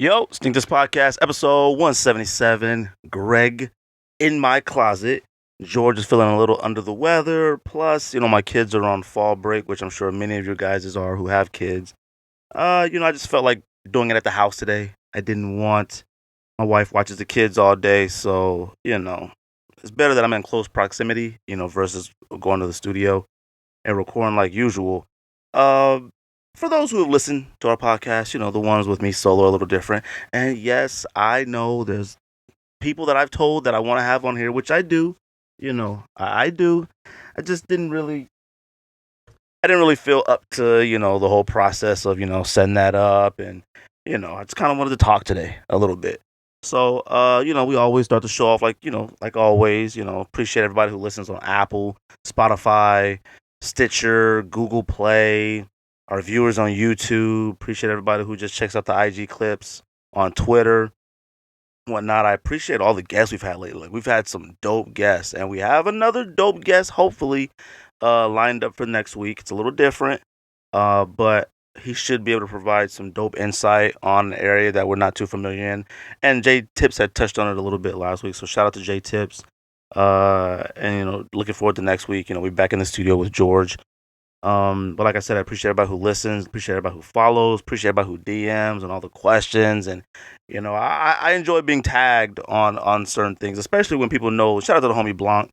Yo, Stink This Podcast, episode 177. Greg in my closet. George is feeling a little under the weather. Plus, my kids are on fall break, which I'm sure many of you guys are who have kids. I just felt like doing it at the house today. I didn't want my wife watches the kids all day, so, it's better that I'm in close proximity, versus going to the studio and recording like usual. Uh, for those who have listened to our podcast, the ones with me solo are a little different. And yes, I know there's people that I've told that I want to have on here, which I do. I do. I just I didn't really feel up to, the whole process of, setting that up. And, I just kind of wanted to talk today a little bit. So, we always start the show off like always, appreciate everybody who listens on Apple, Spotify, Stitcher, Google Play, our viewers on YouTube. Appreciate everybody who just checks out the IG clips on Twitter, whatnot. I appreciate all the guests we've had lately. We've had some dope guests, and we have another dope guest, hopefully, lined up for next week. It's a little different, but he should be able to provide some dope insight on an area that we're not too familiar in. And Jay Tips had touched on it a little bit last week, so shout out to Jay Tips. And looking forward to next week. We're back in the studio with George. But like I said, I appreciate everybody who listens, appreciate everybody who follows, appreciate everybody who DMs and all the questions. And I enjoy being tagged on certain things, especially when people know. Shout out to the homie Blanc.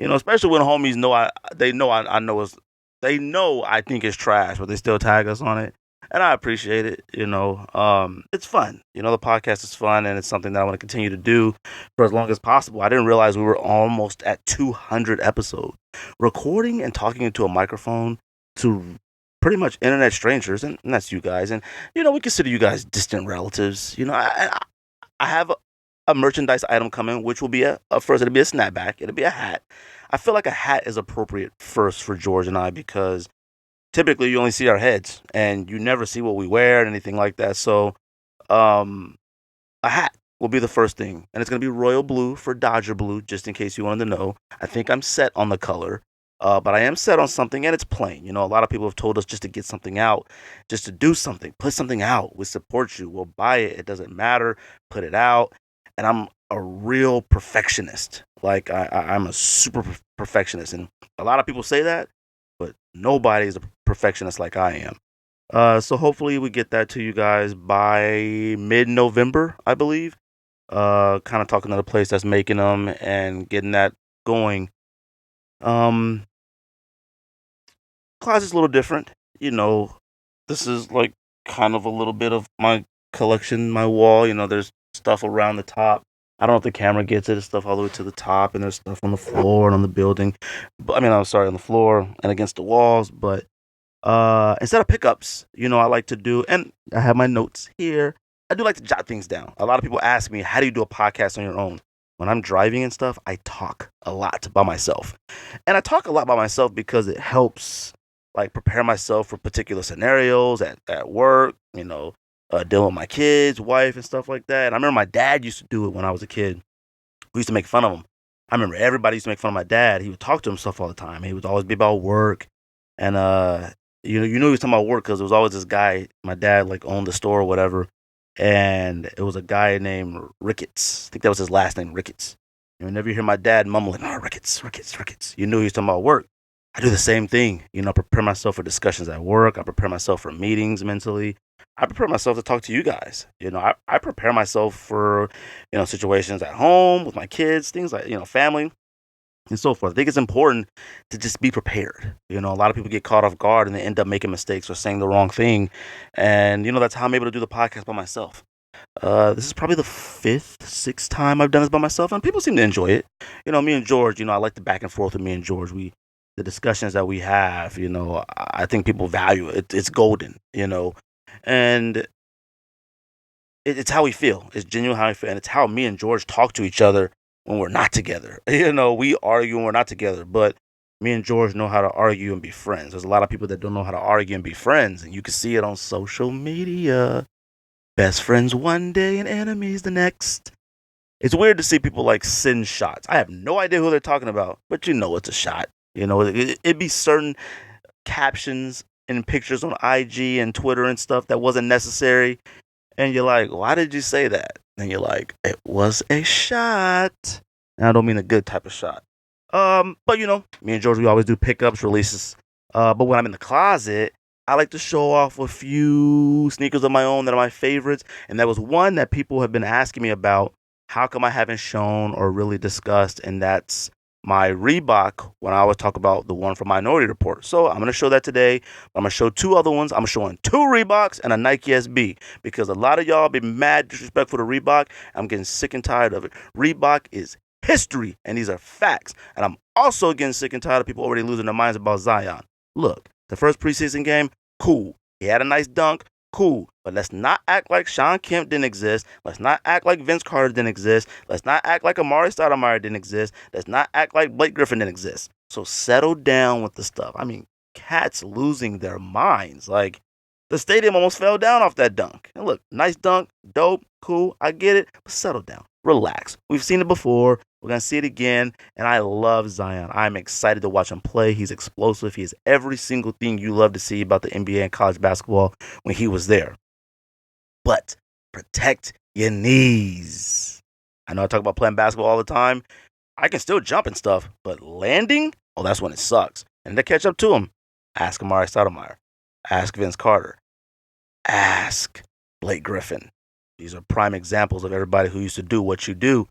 Especially when homies know they know I think it's trash, but they still tag us on it. And I appreciate it. It's fun. The podcast is fun, and it's something that I want to continue to do for as long as possible. I didn't realize we were almost at 200 episodes. Recording and talking into a microphone to pretty much internet strangers, and that's you guys. And, we consider you guys distant relatives. I have a merchandise item coming, which will be first, it'll be a snapback. It'll be a hat. I feel like a hat is appropriate first for George and I because typically you only see our heads and you never see what we wear and anything like that. So a hat will be the first thing, and it's going to be royal blue for Dodger blue, just in case you wanted to know. I think I'm set on the color, but I am set on something, and it's plain. A lot of people have told us just to get something out, just to do something, put something out. We support you. We'll buy it. It doesn't matter. Put it out. And I'm a real perfectionist. Like I'm a super perfectionist, and a lot of people say that, but nobody's a perfectionist like I am. So hopefully we get that to you guys by mid-November, I believe. Kind of talking to the place that's making them and getting that going. Closet's a little different. This is like kind of a little bit of my collection, my wall. There's stuff around the top. I don't know if the camera gets it. There's stuff all the way to the top, and there's stuff on the floor and on the building. But I'm sorry, on the floor and against the walls. But instead of pickups, I like to do, and I have my notes here. I do like to jot things down. A lot of people ask me, how do you do a podcast on your own? When I'm driving and stuff, I talk a lot by myself. And I talk a lot by myself because it helps prepare myself for particular scenarios at work, dealing with my kids, wife, and stuff like that. And I remember my dad used to do it when I was a kid. We used to make fun of him. I remember everybody used to make fun of my dad. He would talk to himself all the time. He would always be about work. And, you knew he was talking about work because there was always this guy, my dad, owned the store or whatever. And it was a guy named Ricketts. I think that was his last name, Ricketts. And whenever you hear my dad mumbling, Ricketts, you knew he was talking about work. I do the same thing. Prepare myself for discussions at work. I prepare myself for meetings mentally. I prepare myself to talk to you guys. I prepare myself for, situations at home with my kids, things like, family and so forth. I think it's important to just be prepared. A lot of people get caught off guard and they end up making mistakes or saying the wrong thing. And, that's how I'm able to do the podcast by myself. This is probably the 6th time I've done this by myself, and people seem to enjoy it. Me and George, I like the back and forth with me and George. The discussions that we have, I think people value it. It's golden, and it's how we feel. It's genuine how we feel, and it's how me and George talk to each other when we're not together. We argue when we're not together, but me and George know how to argue and be friends. There's a lot of people that don't know how to argue and be friends, and you can see it on social media. Best friends one day and enemies the next. It's weird to see people send shots. I have no idea who they're talking about, but it's a shot. It'd be certain captions and pictures on IG and Twitter and stuff that wasn't necessary. And you're like, why did you say that? And you're like, it was a shot. And I don't mean a good type of shot. But me and George, we always do pickups, releases. But when I'm in the closet, I like to show off a few sneakers of my own that are my favorites. And there was one that people have been asking me about. How come I haven't shown or really discussed? And that's my Reebok when I always talk about the one from Minority Report. So I'm going to show that today. I'm going to show two other ones. I'm showing two Reeboks and a Nike SB because a lot of y'all be mad disrespectful to Reebok. I'm getting sick and tired of it. Reebok is history, and these are facts. And I'm also getting sick and tired of people already losing their minds about Zion. Look, the first preseason game, cool. He had a nice dunk, cool. But let's not act like Shawn Kemp didn't exist. Let's not act like Vince Carter didn't exist. Let's not act like Amari Stoudemire didn't exist. Let's not act like Blake Griffin didn't exist. So settle down with the stuff. I mean, cats losing their minds. Like, the stadium almost fell down off that dunk. And look, nice dunk, dope, cool, I get it, but settle down. Relax. We've seen it before. We're going to see it again. And I love Zion. I'm excited to watch him play. He's explosive. He is every single thing you love to see about the NBA and college basketball when he was there. But protect your knees. I know I talk about playing basketball all the time. I can still jump and stuff, but landing, oh, that's when it sucks. And to catch up to him, ask Amari Stoudemire. Ask Vince Carter. Ask Blake Griffin. These are prime examples of everybody who used to do what you do.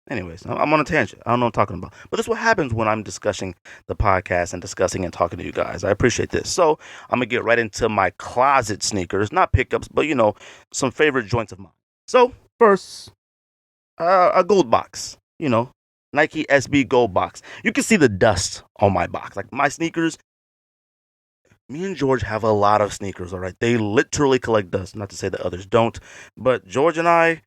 Anyways, I'm on a tangent. I don't know what I'm talking about. But this is what happens when I'm discussing the podcast and discussing and talking to you guys. I appreciate this. So I'm going to get right into my closet sneakers. Not pickups, but, some favorite joints of mine. So first, a gold box. Nike SB gold box. You can see the dust on my box. Like my sneakers, me and George have a lot of sneakers, all right? They literally collect dust. Not to say that others don't, but George and I,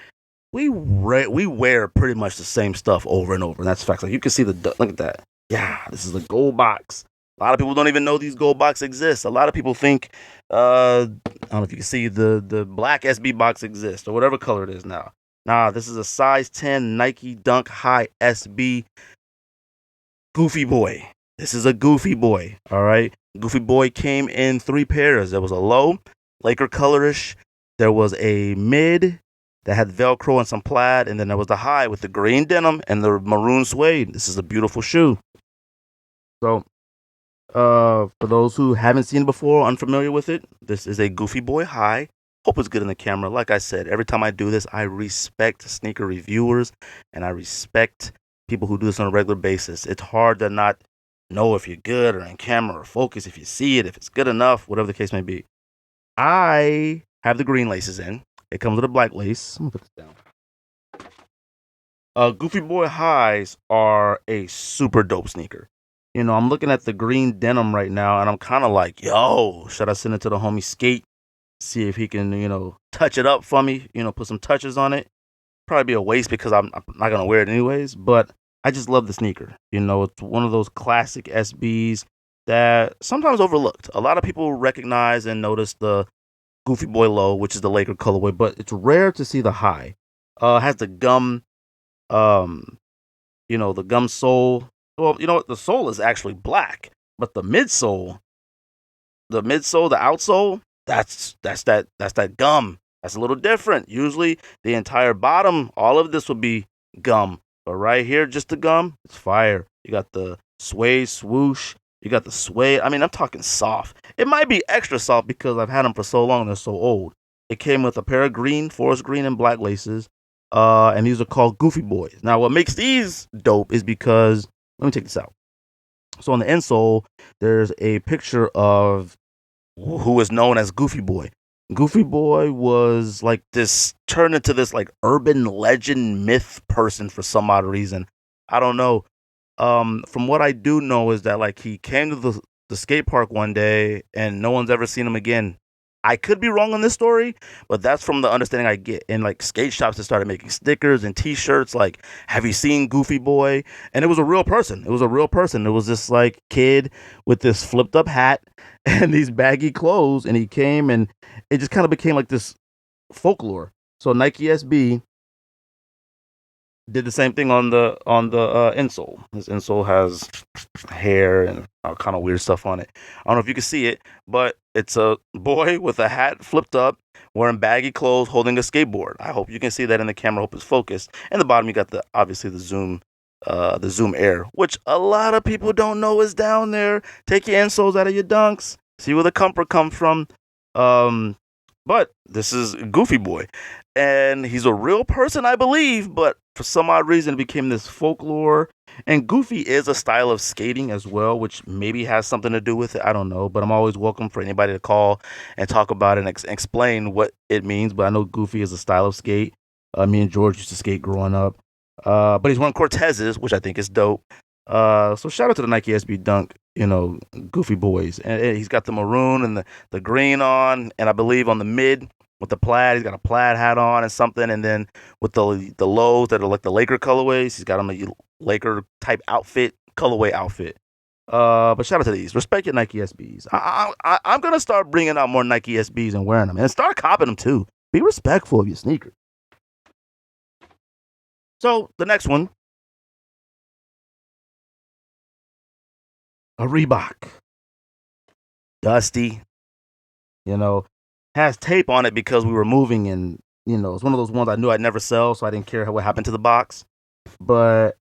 we wear pretty much the same stuff over and over, and that's facts. Like you can see the dust. Look at that. Yeah, this is a gold box. A lot of people don't even know these gold boxes exist. A lot of people think, I don't know if you can see the black SB box exists or whatever color it is now. Nah, this is a size 10 Nike Dunk High SB Goofy Boy. This is a Goofy Boy, all right? Goofy Boy came in 3 pairs. There was a low, Laker colorish. There was a mid that had Velcro and some plaid. And then there was the high with the green denim and the maroon suede. This is a beautiful shoe. So, for those who haven't seen it before, unfamiliar with it, this is a Goofy Boy high. Hope it's good in the camera. Like I said, every time I do this, I respect sneaker reviewers and I respect people who do this on a regular basis. It's hard to not know if you're good or in camera or focus, if you see it, if it's good enough, whatever the case may be. I have the green laces in. It comes with a black lace. I'm going to put this down. Goofy Boy highs are a super dope sneaker. I'm looking at the green denim right now and I'm kind of like, yo, should I send it to the homie Skate? See if he can, touch it up for me, put some touches on it. Probably be a waste because I'm not going to wear it anyways, but I just love the sneaker. It's one of those classic SBs that sometimes overlooked. A lot of people recognize and notice the Goofy Boy low, which is the Laker colorway, but it's rare to see the high. It has the gum, the gum sole. Well, you know what? The sole is actually black, but the midsole, the outsole, that's that gum. That's a little different. Usually the entire bottom, all of this would be gum. But right here, just the gum, it's fire. You got the suede swoosh. You got the suede. I mean, I'm talking soft. It might be extra soft because I've had them for so long. They're so old. It came with a pair of green, forest green, and black laces. And these are called Goofy Boys. Now, what makes these dope is because, let me take this out. So on the insole, there's a picture of who is known as Goofy Boy. Goofy Boy was like this, turned into this like urban legend myth person for some odd reason. I don't know. From what I do know is that like he came to the skate park one day and no one's ever seen him again. I could be wrong on this story, but that's from the understanding I get. In like skate shops that started making stickers and t-shirts like, have you seen Goofy Boy? And it was a real person. It was this like kid with this flipped up hat and these baggy clothes, and he came and it just kind of became like this folklore. So Nike SB did the same thing on the insole. This insole has hair and kind of weird stuff on it. I don't know if you can see it, but It's a boy with a hat flipped up, wearing baggy clothes, holding a skateboard. I hope you can see that in the camera. I hope it's focused. In the bottom, you got obviously the zoom air, which a lot of people don't know is down there. Take your insoles out of your dunks. See where the comfort comes from. But this is Goofy Boy, and he's a real person, I believe. But for some odd reason, it became this folklore. And Goofy is a style of skating as well, which maybe has something to do with it. I don't know, but I'm always welcome for anybody to call and talk about it and explain what it means. But I know Goofy is a style of skate. Me and George used to skate growing up. But he's wearing Cortezes, which I think is dope. So shout out to the Nike SB Dunk, Goofy Boys. And he's got the maroon and the green on, and I believe on the mid with the plaid, he's got a plaid hat on and something. And then with the lows that are like the Laker colorways, he's got on the Laker type colorway outfit. But shout out to these. Respect your Nike SBs. I'm gonna start bringing out more Nike SBs and wearing them, and start copping them too. Be respectful of your sneakers. So the next one, a Reebok, dusty, has tape on it because we were moving, and it's one of those ones I knew I'd never sell, so I didn't care what happened to the box. But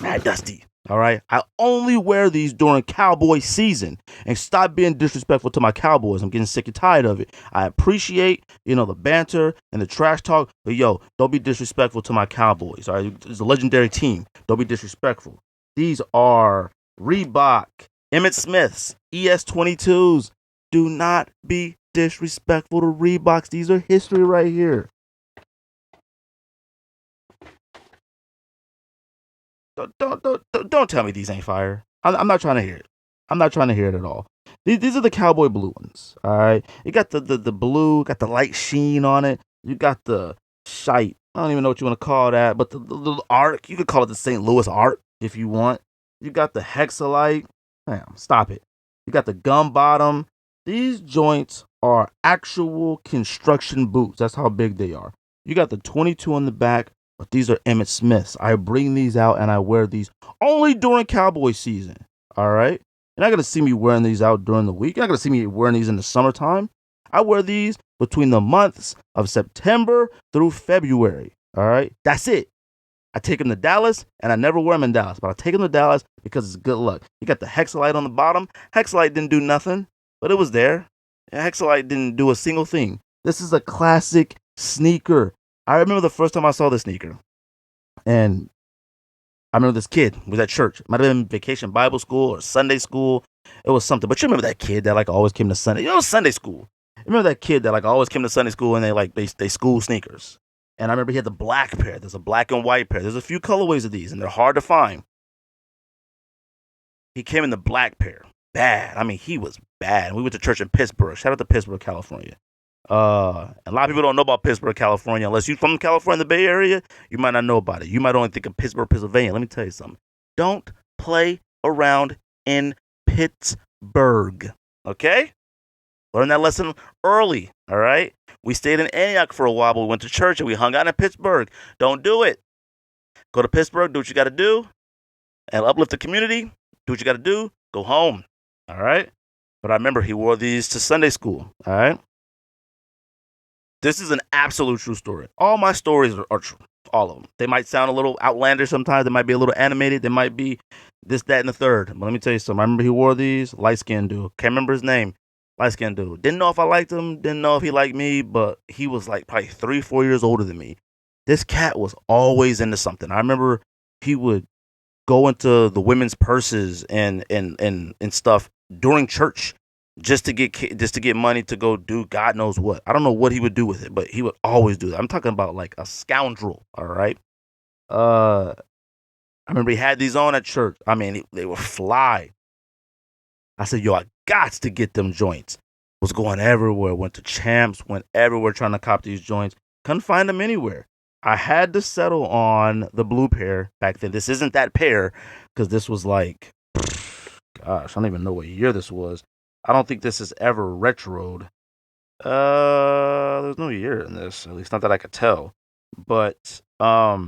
mad dusty. All right, I only wear these during Cowboy season, and stop being disrespectful to my Cowboys. I'm getting sick and tired of it. I appreciate, the banter and the trash talk, but don't be disrespectful to my Cowboys. All right, it's a legendary team. Don't be disrespectful. These are Reebok Emmitt Smiths ES22s. Do not be disrespectful to Reeboks. These are history right here. Don't tell me these ain't fire. I'm not trying to hear it. I'm not trying to hear it at all. These are the cowboy blue ones. All right. You got the blue, got the light sheen on it. You got the shite. I don't even know what you want to call that, but the little arc. You could call it the St. Louis arc if you want. You got the hexalite. Damn, stop it. You got the gum bottom. These joints are actual construction boots. That's how big they are. You got the 22 on the back. But these are Emmitt Smiths. I bring these out and I wear these only during Cowboy season. All right? You're not going to see me wearing these out during the week. You're not going to see me wearing these in the summertime. I wear these between the months of September through February. All right? That's it. I take them to Dallas, and I never wear them in Dallas. But I take them to Dallas because it's good luck. You got the hexalite on the bottom. Hexalite didn't do nothing, but it was there. And hexalite didn't do a single thing. This is a classic sneaker. I remember the first time I saw this sneaker, and I remember this kid was at church. It might have been vacation Bible school or Sunday school. It was something. But you remember that kid that always came to Sunday. Sunday school. You remember that kid that always came to Sunday school and they school sneakers. And I remember he had the black pair. There's a black and white pair. There's a few colorways of these, and they're hard to find. He came in the black pair. Bad. I mean, he was bad. We went to church in Pittsburgh. Shout out to Pittsburgh, California. A lot of people don't know about Pittsburgh, California. Unless you're from California, the Bay Area, you might not know about it. You might only think of Pittsburgh, Pennsylvania. Let me tell you something. Don't play around in Pittsburgh. Okay? Learn that lesson early. All right? We stayed in Antioch for a while, but we went to church and we hung out in Pittsburgh. Don't do it. Go to Pittsburgh, do what you got to do, and uplift the community. Do what you got to do. Go home. All right? But I remember he wore these to Sunday school. All right? This is an absolute true story. All my stories are true. All of them. They might sound a little outlandish sometimes. They might be a little animated. They might be this, that, and the third. But let me tell you something. I remember he wore these. Light-skinned dude. Can't remember his name. Light-skinned dude. Didn't know if I liked him. Didn't know if he liked me. But he was probably 3-4 years older than me. This cat was always into something. I remember he would go into the women's purses and stuff during church. Just to get money to go do God knows what. I don't know what he would do with it, but he would always do that. I'm talking about a scoundrel. All right. I remember he had these on at church. I mean, they were fly. I said, I got to get them joints. Was going everywhere. Went to Champs. Went everywhere trying to cop these joints. Couldn't find them anywhere. I had to settle on the blue pair back then. This isn't that pair because this was gosh, I don't even know what year this was. I don't think this is ever retroed. There's no year in this, at least not that I could tell. But I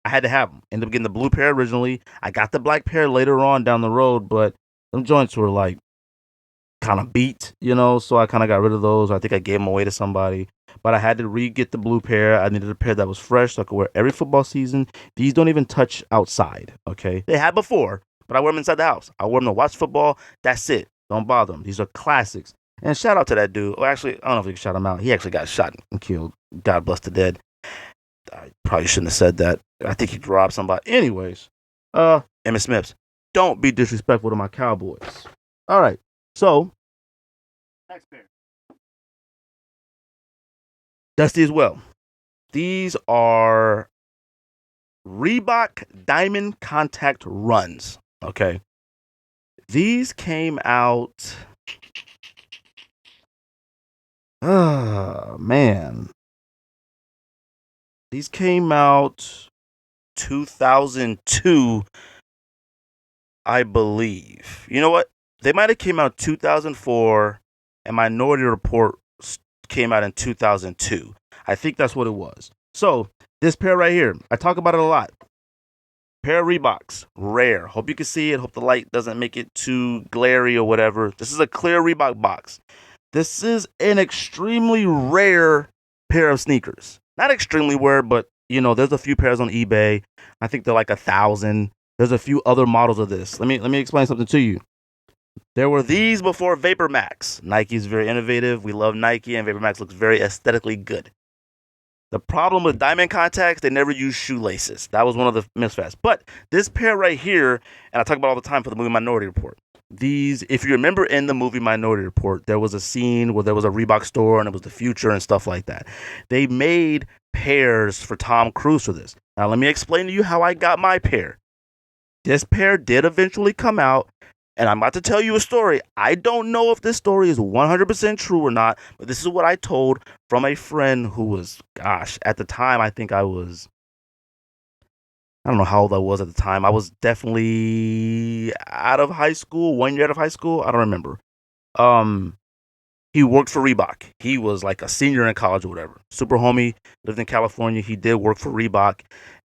had to have them. Ended up getting the blue pair originally. I got the black pair later on down the road, but them joints were kind of beat, so I kind of got rid of those. I think I gave them away to somebody. But I had to re-get the blue pair. I needed a pair that was fresh so I could wear every football season. These don't even touch outside, okay? They had before, but I wear them inside the house. I wear them to watch football. That's it. Don't bother them. These are classics. And shout out to that dude. Well, actually, I don't know if we can shout him out. He actually got shot and killed. God bless the dead. I probably shouldn't have said that. I think he robbed somebody. Anyways, Emmitt Smith, don't be disrespectful to my Cowboys. All right, so next pair. Dusty as well. These are Reebok Diamond Contact Runs. Okay, these came out. Man. These came out 2002, I believe. You know what? They might have came out 2004, and Minority Report came out in 2002. I think that's what it was. So, this pair right here, I talk about it a lot. Pair of Reeboks, rare. Hope you can see it. Hope the light doesn't make it too glary or whatever. This is a clear Reebok box. This is an extremely rare pair of sneakers. Not extremely rare, but, there's a few pairs on eBay. I think they're like 1,000. There's a few other models of this. Let me explain something to you. There were these before Vapor Max. Nike's very innovative. We love Nike, and Vapor Max looks very aesthetically good. The problem with diamond contacts, they never use shoelaces. That was one of the misfasts. But this pair right here, and I talk about all the time for the movie Minority Report. These, if you remember in the movie Minority Report, there was a scene where there was a Reebok store and it was the future and stuff like that. They made pairs for Tom Cruise for this. Now, let me explain to you how I got my pair. This pair did eventually come out, and I'm about to tell you a story. I don't know if this story is 100% true or not, but this is what I told from a friend who was, at the time, I think I don't know how old I was at the time. I was definitely out of high school, 1 year out of high school. I don't remember. He worked for Reebok. He was like a senior in college or whatever. Super homie, lived in California. He did work for Reebok.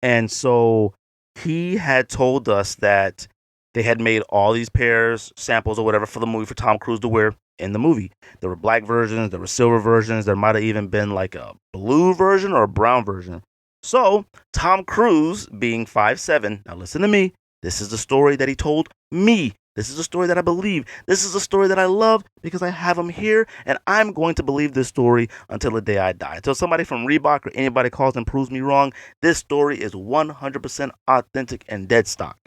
And so he had told us that they had made all these pairs, samples or whatever for the movie for Tom Cruise to wear in the movie. There were black versions. There were silver versions. There might have even been like a blue version or a brown version. So, Tom Cruise, being 5'7", now listen to me, this is the story that he told me. This is the story that I believe. This is the story that I love because I have him here, and I'm going to believe this story until the day I die. Until somebody from Reebok or anybody calls and proves me wrong, this story is 100% authentic and dead stock.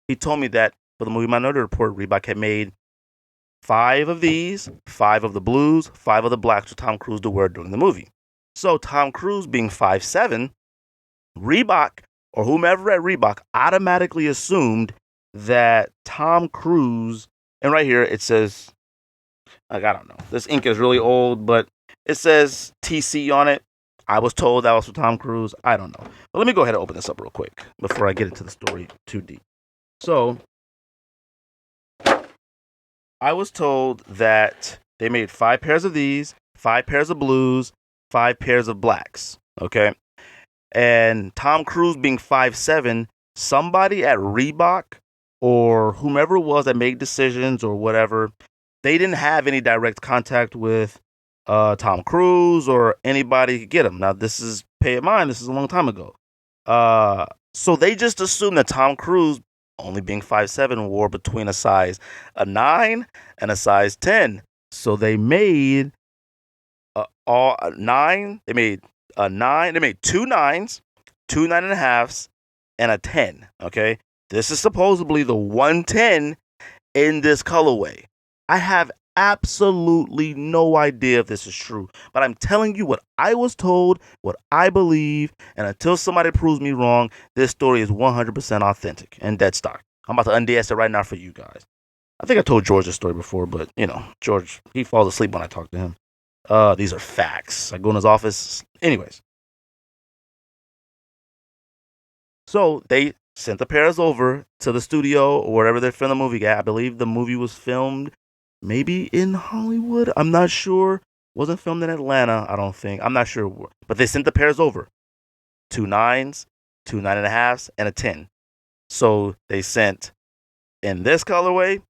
He told me that for the movie Minority Report, Reebok had made 5 of these, 5 of the blues, 5 of the blacks for Tom Cruise to wear during the movie. So Tom Cruise being 5'7", Reebok or whomever at Reebok automatically assumed that Tom Cruise, and right here it says, I don't know, this ink is really old, but it says TC on it. I was told that was for Tom Cruise. I don't know. But let me go ahead and open this up real quick before I get into the story too deep. So, I was told that they made 5 pairs of these, 5 pairs of blues, 5 pairs of blacks, okay? And Tom Cruise being 5'7", somebody at Reebok or whomever it was that made decisions or whatever, they didn't have any direct contact with Tom Cruise or anybody who could get him. Now, this is, pay it mind, this is a long time ago. So they just assumed that Tom Cruise, only being 5'7", wore between a size 9 and a size 10. So they made all 9. They made a 9. They made 2 9s, 2 9.5s, and a 10. Okay, this is supposedly the 110 in this colorway. I have absolutely no idea if this is true, but I'm telling you what I was told, what I believe, and until somebody proves me wrong, this story is 100% authentic and dead stock. I'm about to unds it right now for you guys. I think I told George this story before, but George, he falls asleep when I talk to him. These are facts. I go in his office. Anyways. So they sent the pairs over to the studio or wherever they're filming the movie at. I believe the movie was filmed maybe in Hollywood. I'm not sure. Wasn't filmed in Atlanta, I don't think. I'm not sure. But they sent the pairs over. 2 9s, 2 9.5s, and a 10. So they sent in this colorway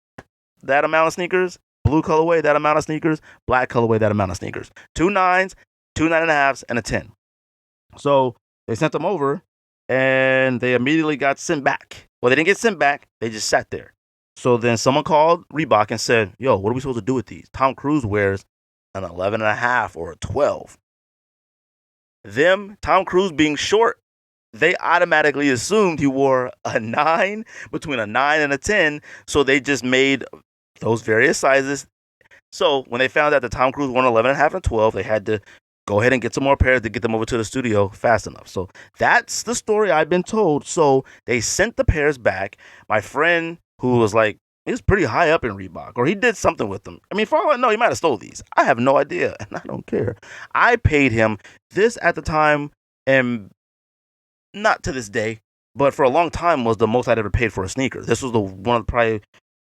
that amount of sneakers. Blue colorway, that amount of sneakers. Black colorway, that amount of sneakers. 2 9s, 2 9.5s, and a 10. So they sent them over, and they immediately got sent back. Well, they didn't get sent back. They just sat there. So then someone called Reebok and said, yo, what are we supposed to do with these? Tom Cruise wears an 11.5 or a 12. Tom Cruise being short, they automatically assumed he wore a 9, between a 9 and a 10. So they just made those various sizes. So when they found out that Tom Cruise wore an 11.5 and 12, they had to go ahead and get some more pairs to get them over to the studio fast enough. So that's the story I've been told. So they sent the pairs back. My friend, who was like, he was pretty high up in Reebok, or he did something with them. I mean, for all I know, he might have stole these. I have no idea, and I don't care. I paid him this at the time, and not to this day, but for a long time was the most I'd ever paid for a sneaker. This was the one of probably,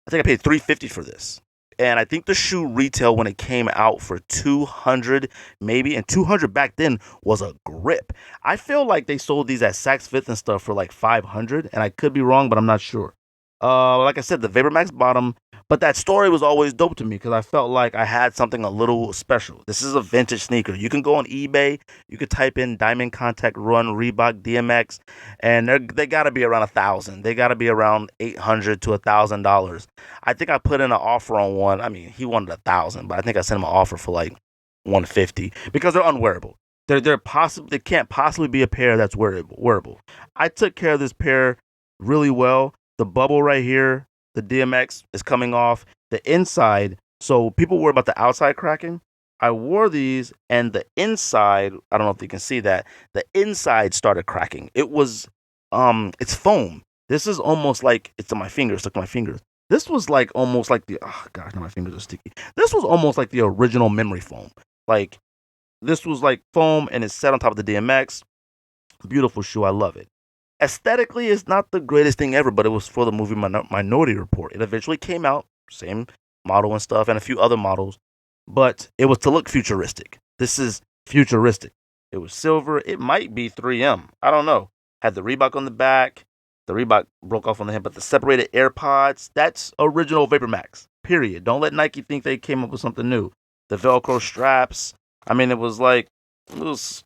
I think I paid $350 for this. And I think the shoe retail when it came out for $200 maybe, and $200 back then was a grip. I feel like they sold these at Saks Fifth and stuff for like $500, and I could be wrong, but I'm not sure. Like I said, the VaporMax bottom, but that story was always dope to me because I felt like I had something a little special. This is a vintage sneaker. You can go on eBay, you could type in Diamond Contact Run Reebok DMX, and they got to be around $1,000. They got to be around $800 to $1,000. I think I put in an offer on one. I mean, he wanted $1,000, but I think I sent him an offer for like $150 because they're unwearable. They can't possibly be a pair that's wearable. I took care of this pair really well. The bubble right here, the DMX is coming off the inside. So people worry about the outside cracking. I wore these, and the inside, I don't know if you can see that, the inside started cracking. It was, it's foam. This is almost like, it's on my fingers, stuck to my fingers. This was like almost like oh gosh, now my fingers are sticky. This was almost like the original memory foam. Like, this was like foam, and it's set on top of the DMX. Beautiful shoe. I love it. Aesthetically, it's not the greatest thing ever, but it was for the movie Minority Report. It eventually came out, same model and stuff, and a few other models, but it was to look futuristic. This is futuristic. It was silver. It might be 3M. I don't know. Had the Reebok on the back. The Reebok broke off on the head, but the separated air pods, that's original VaporMax, period. Don't let Nike think they came up with something new. The Velcro straps, I mean, it was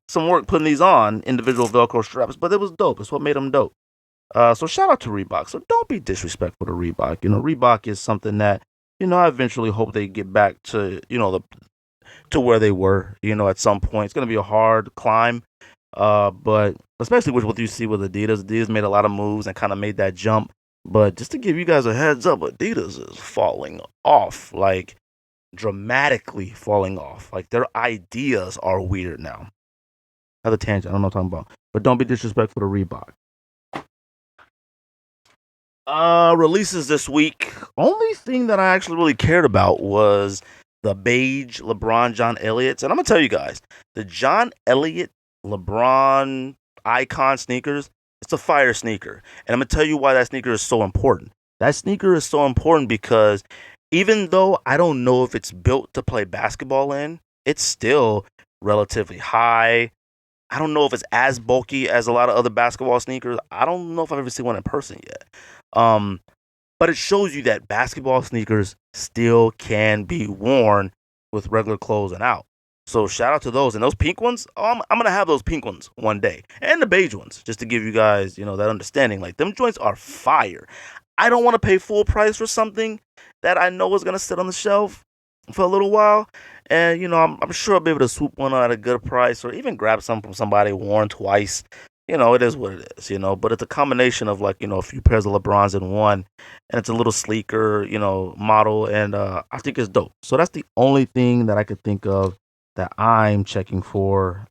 some work putting these on, individual Velcro straps, but it was dope. It's what made them dope. So shout out to Reebok. So don't be disrespectful to Reebok. Reebok is something that, I eventually hope they get back to, to where they were, at some point. It's going to be a hard climb. But especially with what you see with Adidas. Adidas made a lot of moves and kind of made that jump. But just to give you guys a heads up, Adidas is falling off. Like, dramatically falling off. Like, their ideas are weird now. Another tangent, I don't know what I'm talking about. But don't be disrespectful to Reebok. Releases this week. Only thing that I actually really cared about was the beige LeBron John Elliott's. And I'm going to tell you guys, the John Elliott LeBron Icon sneakers, it's a fire sneaker. And I'm going to tell you why that sneaker is so important. That sneaker is so important because even though I don't know if it's built to play basketball in, it's still relatively high. I don't know if it's as bulky as a lot of other basketball sneakers. I don't know if I've ever seen one in person yet. But it shows you that basketball sneakers still can be worn with regular clothes and out. So shout out to those. And those pink ones, I'm going to have those pink ones one day. And the beige ones, just to give you guys, that understanding. Like, them joints are fire. I don't want to pay full price for something that I know is going to sit on the shelf for a little while. And, I'm sure I'll be able to swoop one at a good price or even grab some from somebody worn twice. It is what it is, But it's a combination of, like, a few pairs of LeBrons in one. And it's a little sleeker, model. And I think it's dope. So that's the only thing that I could think of that I'm checking for.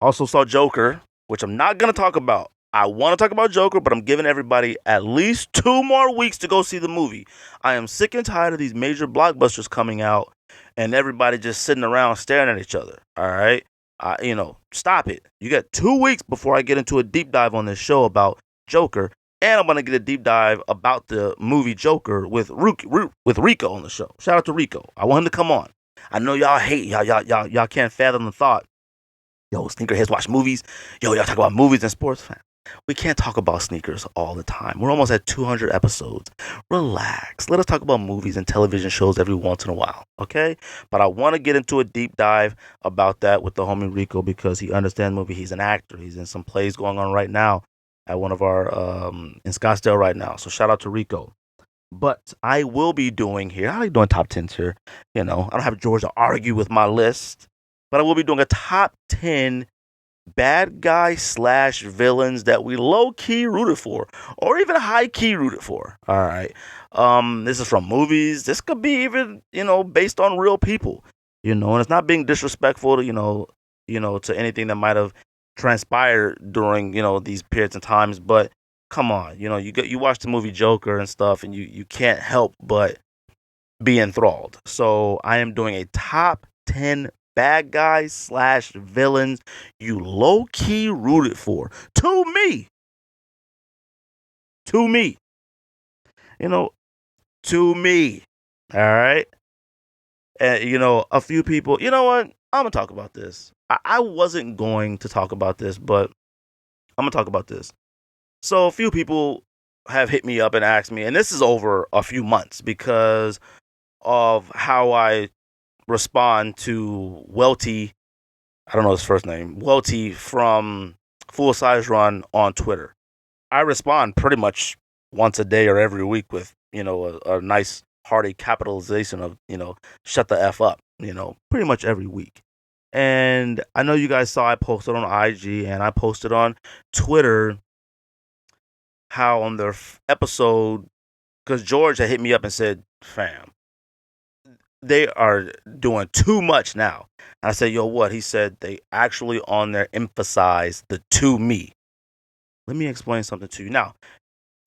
Also saw Joker, which I'm not going to talk about. I want to talk about Joker, but I'm giving everybody at least 2 more weeks to go see the movie. I am sick and tired of these major blockbusters coming out and everybody just sitting around staring at each other. All right? Stop it. You got 2 weeks before I get into a deep dive on this show about Joker. And I'm going to get a deep dive about the movie Joker with Rico on the show. Shout out to Rico. I want him to come on. I know y'all hate, y'all can't fathom the thought. Yo, sneakerheads watch movies. Yo, y'all talk about movies and sports. We can't talk about sneakers all the time. We're almost at 200 episodes. Relax. Let us talk about movies and television shows every once in a while, okay? But I want to get into a deep dive about that with the homie Rico because he understands movie. He's an actor. He's in some plays going on right now at one of our in Scottsdale right now. So shout out to Rico. But I will be doing here. I like doing top tens here. I don't have George to argue with my list, but I will be doing a top 10 bad guy slash villains that we low key rooted for, or even high key rooted for. All right. This is from movies. This could be even based on real people. And it's not being disrespectful to to anything that might have transpired during these periods of times, but come on, you watch the movie Joker and stuff, and you can't help but be enthralled. So I am doing a top 10 bad guys slash villains you low key rooted for. To me. To me. To me. All right. And a few people. You know what? I'm gonna talk about this. I wasn't going to talk about this, but I'm gonna talk about this. So a few people have hit me up and asked me, and this is over a few months because of how I respond to Welty. I don't know his first name, Welty from Full Size Run on Twitter. I respond pretty much once a day or every week with a nice hearty capitalization of shut the F up, pretty much every week. And I know you guys saw I posted on IG and I posted on Twitter how on their episode, because George had hit me up and said, fam, they are doing too much now. And I said, yo, what? He said they actually on there emphasize the to me. Let me explain something to you. Now,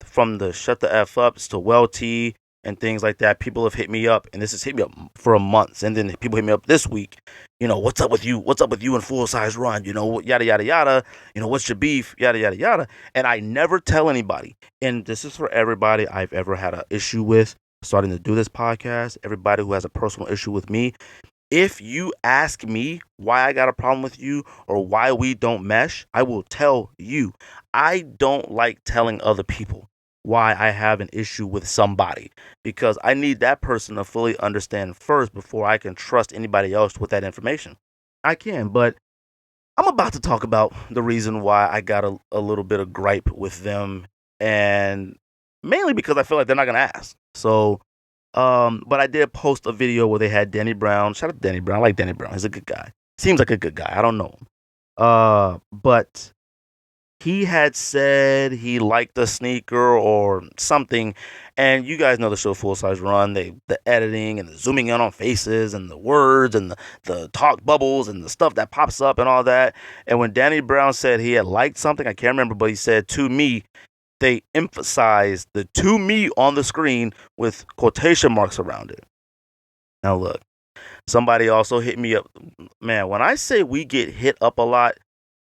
from the shut the F ups to Welty and things like that, people have hit me up, and this has hit me up for a month. And then people hit me up this week. What's up with you? What's up with you in Full Size Run? Yada, yada, yada. What's your beef? Yada, yada, yada. And I never tell anybody. And this is for everybody I've ever had an issue with starting to do this podcast. Everybody who has a personal issue with me. If you ask me why I got a problem with you or why we don't mesh, I will tell you. I don't like telling other people why I have an issue with somebody because I need that person to fully understand first before I can trust anybody else with that information. I can, but I'm about to talk about the reason why I got a little bit of gripe with them, and mainly because I feel like they're not going to ask. So, but I did post a video where they had Danny Brown. Shout out to Danny Brown. I like Danny Brown. He's a good guy. Seems like a good guy. I don't know him. But he had said he liked the sneaker or something, and you guys know the show Full Size Run. The editing and the zooming in on faces and the words and the talk bubbles and the stuff that pops up and all that. And when Danny Brown said he had liked something, I can't remember, but he said to me, they emphasized the to me on the screen with quotation marks around it. Now look, somebody also hit me up. Man, when I say we get hit up a lot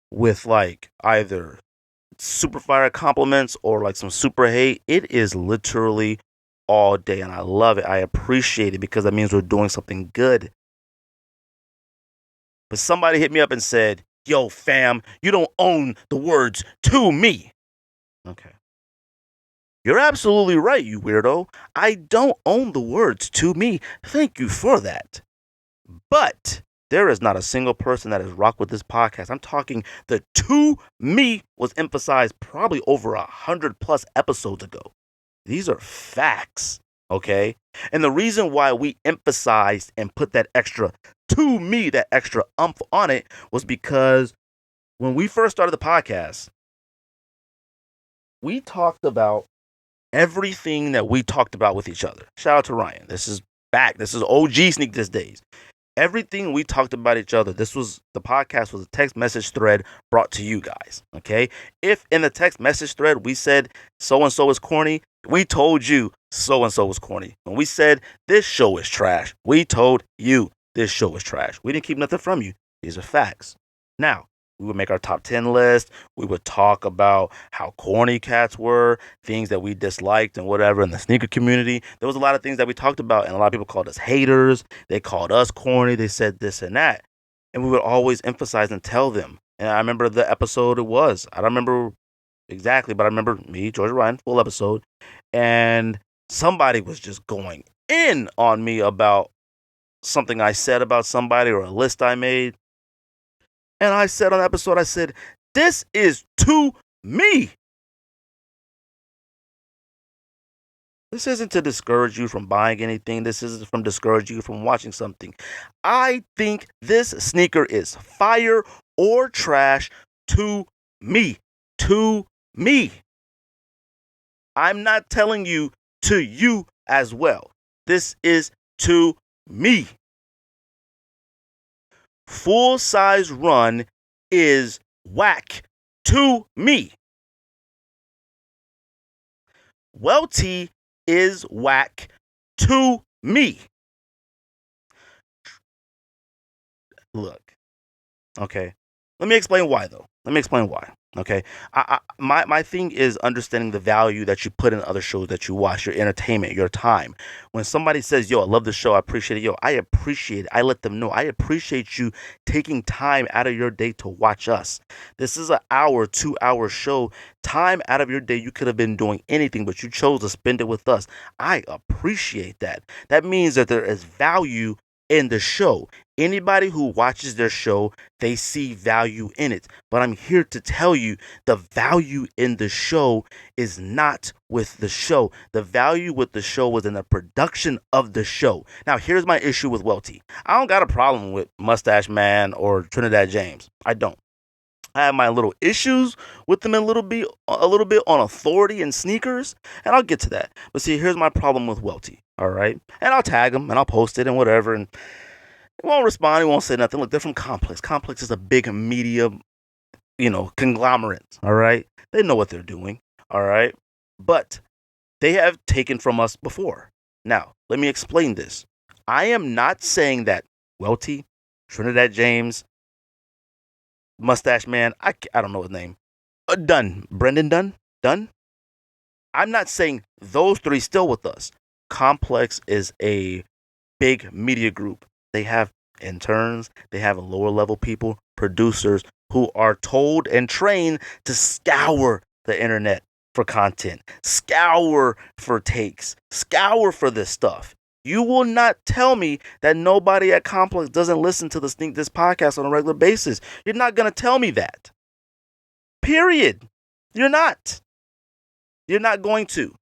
with like either super fire compliments or like some super hate, it is literally all day, and I love it. I appreciate it because that means we're doing something good. But somebody hit me up and said, yo fam, you don't own the words to me. Okay, you're absolutely right, you weirdo. I don't own the words to me. Thank you for that. But there is not a single person that has rocked with this podcast. I'm talking the to me was emphasized probably over 100+ episodes ago. These are facts, okay? And the reason why we emphasized and put that extra to me, that extra umph on it, was because when we first started the podcast, we talked about everything that we talked about with each other. Shout out to Ryan. This is back. This is OG Sneak This Days. Everything we talked about each other, the podcast was a text message thread brought to you guys, okay? If in the text message thread we said so-and-so is corny, we told you so-and-so was corny. When we said this show is trash, we told you this show is trash. We didn't keep nothing from you. These are facts. Now, we would make our top 10 list. We would talk about how corny cats were, things that we disliked and whatever in the sneaker community. There was a lot of things that we talked about, and a lot of people called us haters. They called us corny. They said this and that. And we would always emphasize and tell them. And I remember the episode it was. I don't remember Exactly. But I remember me, George Ryan, full episode, and somebody was just going in on me about something I said about somebody or a list I made. And I said on the episode, I said, this is to me. This isn't to discourage you from buying anything. This isn't from discourage you from watching something. I think this sneaker is fire or trash to me. To me. I'm not telling you to you as well. This is to me. Full size run is whack to me. Welty is whack to me. Look, okay. Let me explain why, though. Let me explain why. Okay, my thing is understanding the value that you put in other shows that you watch, your entertainment, your time. When somebody says, "Yo, I love the show, I appreciate it," yo, I appreciate it. I let them know I appreciate you taking time out of your day to watch us. This is an hour, 2 hour show. Time out of your day, you could have been doing anything, but you chose to spend it with us. I appreciate that. That means that there is value in the show. Anybody who watches their show, they see value in it. But I'm here to tell you the value in the show is not with the show. The value with the show was in the production of the show. Now, here's my issue with Welty. I don't got a problem with Mustache Man or Trinidad James. I don't. I have my little issues with them a little bit on authority and sneakers, and I'll get to that. But see, here's my problem with Welty. All right, and I'll tag him and I'll post it and whatever, and he won't respond. He won't say nothing. Look, they're from Complex. Complex is a big media, conglomerate. All right, they know what they're doing. All right, but they have taken from us before. Now, let me explain this. I am not saying that Welty, Trinidad James, Mustache Man, I don't know his name, Brendan Dunn. I'm not saying those three still with us. Complex is a big media group. They have interns, they have lower level people, producers who are told and trained to scour the internet for content, scour for takes, scour for this stuff. You will not tell me that nobody at Complex doesn't listen to this podcast on a regular basis. You're not going to tell me that. Period. You're not. You're not going to.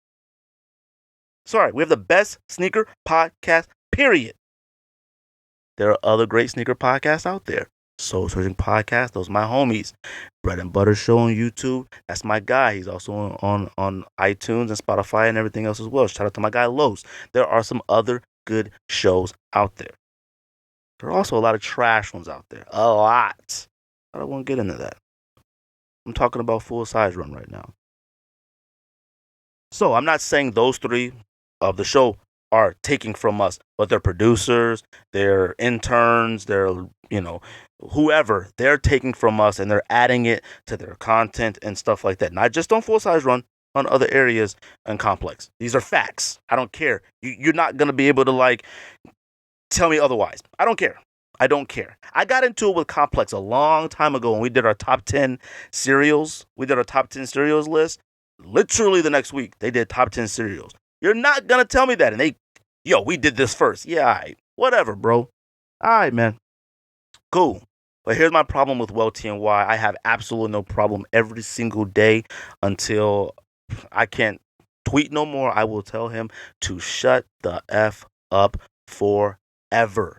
Sorry, we have the best sneaker podcast, period. There are other great sneaker podcasts out there. Soul Searching Podcast, those are my homies. Bread and Butter Show on YouTube, that's my guy. He's also on iTunes and Spotify and everything else as well. Shout out to my guy Los. There are some other good shows out there. There are also a lot of trash ones out there. A lot. I don't want to get into that. I'm talking about Full Size Run right now. So I'm not saying those three of the show are taking from us, but they're producers, they're interns, they're, whoever, they're taking from us and they're adding it to their content and stuff like that. Not just on Full Size Run, on other areas and Complex. These are facts. I don't care. You're not going to be able to tell me otherwise. I don't care. I don't care. I got into it with Complex a long time ago when we did our top 10 cereals. We did our top 10 cereals list. Literally the next week, they did top 10 cereals. You're not going to tell me that. And we did this first. Yeah, all right. Whatever, bro. All right, man. Cool. But here's my problem with Welty and why I have absolutely no problem every single day until I can't tweet no more. I will tell him to shut the F up forever.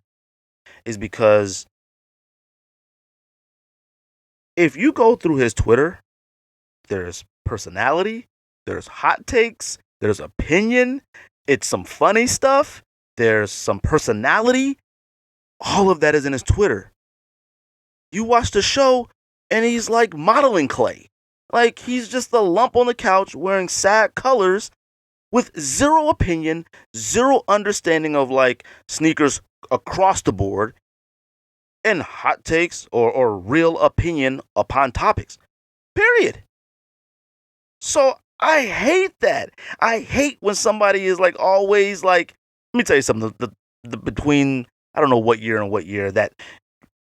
Is because if you go through his Twitter, there's personality, there's hot takes, there's opinion, it's some funny stuff, there's some personality. All of that is in his Twitter. You watch the show and he's like modeling clay. Like he's just a lump on the couch wearing sad colors with zero opinion, zero understanding of sneakers across the board and hot takes or real opinion upon topics. Period. So I hate that. I hate when somebody is always let me tell you something. The between I don't know what year and what year that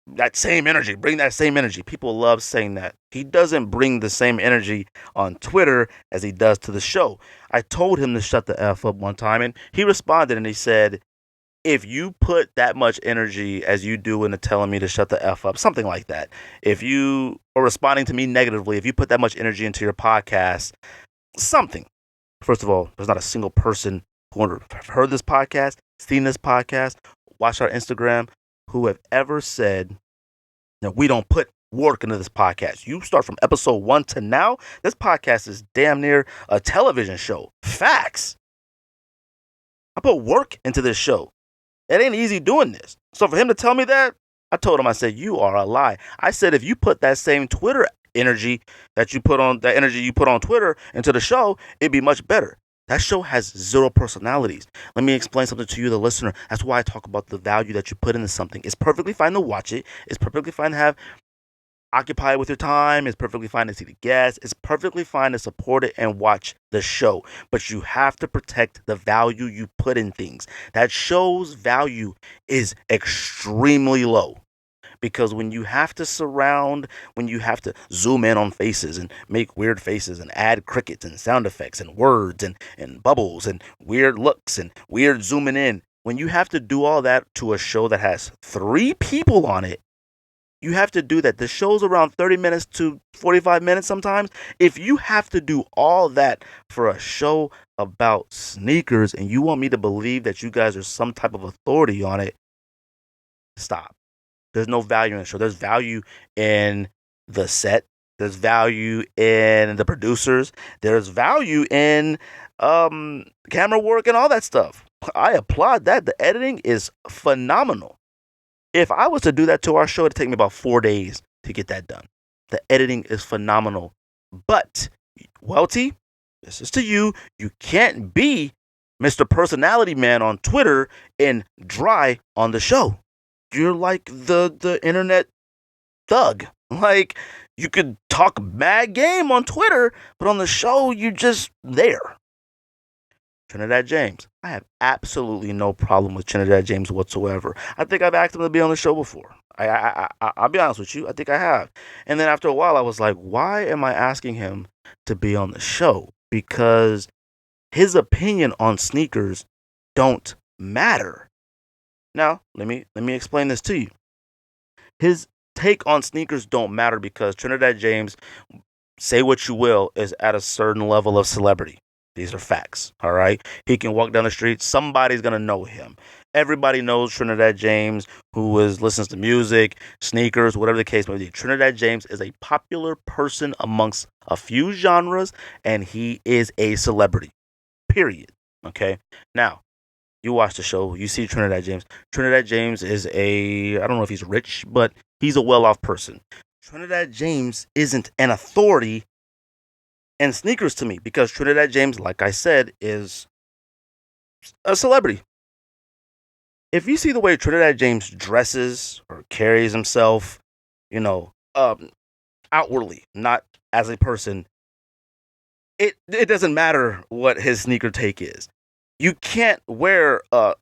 that same energy. Bring that same energy. People love saying that. He doesn't bring the same energy on Twitter as he does to the show. I told him to shut the F up one time, and he responded and he said, if you put that much energy as you do into telling me to shut the F up, something like that, if you are responding to me negatively, if you put that much energy into your podcast, something. First of all, there's not a single person who have heard this podcast, seen this podcast, watched our Instagram, who have ever said that we don't put work into this podcast. You start from episode 1 to now, this podcast is damn near a television show. Facts. I put work into this show. It ain't easy doing this. So for him to tell me that, I told him, I said, you are a lie. I said, if you put that same Twitter energy that you put on Twitter into the show, it'd be much better. That show has 0 personalities. Let me explain something to you, the listener. That's why I talk about the value that you put into something. It's perfectly fine to watch it. It's perfectly fine to have occupy with your time. It's perfectly fine to see the guests. It's perfectly fine to support it and watch the show. But you have to protect the value you put in things. That show's value is extremely low. Because when you have to zoom in on faces and make weird faces and add crickets and sound effects and words and bubbles and weird looks and weird zooming in, when you have to do all that to a show that has 3 people on it, you have to do that. The show's around 30 minutes to 45 minutes sometimes. If you have to do all that for a show about sneakers and you want me to believe that you guys are some type of authority on it, stop. There's no value in the show. There's value in the set. There's value in the producers. There's value in camera work and all that stuff. I applaud that. The editing is phenomenal. If I was to do that to our show, it'd take me about 4 days to get that done. The editing is phenomenal. But, Welty, this is to you. You can't be Mr. Personality Man on Twitter and dry on the show. You're like the internet thug. Like, you could talk mad game on Twitter, but on the show, you just there. Trinidad James. I have absolutely no problem with Trinidad James whatsoever. I think I've asked him to be on the show before. I'll be honest with you. I think I have. And then after a while, I was like, why am I asking him to be on the show? Because his opinion on sneakers don't matter. Now, let me explain this to you. His take on sneakers don't matter because Trinidad James, say what you will, is at a certain level of celebrity. These are facts, all right? He can walk down the street. Somebody's going to know him. Everybody knows Trinidad James, who listens to music, sneakers, whatever the case may be. Trinidad James is a popular person amongst a few genres, and he is a celebrity, period, okay? Now, you watch the show, you see Trinidad James. Trinidad James is I don't know if he's rich, but he's a well-off person. Trinidad James isn't an authority in sneakers to me because Trinidad James, like I said, is a celebrity. If you see the way Trinidad James dresses or carries himself, outwardly, not as a person, it doesn't matter what his sneaker take is. You can't wear a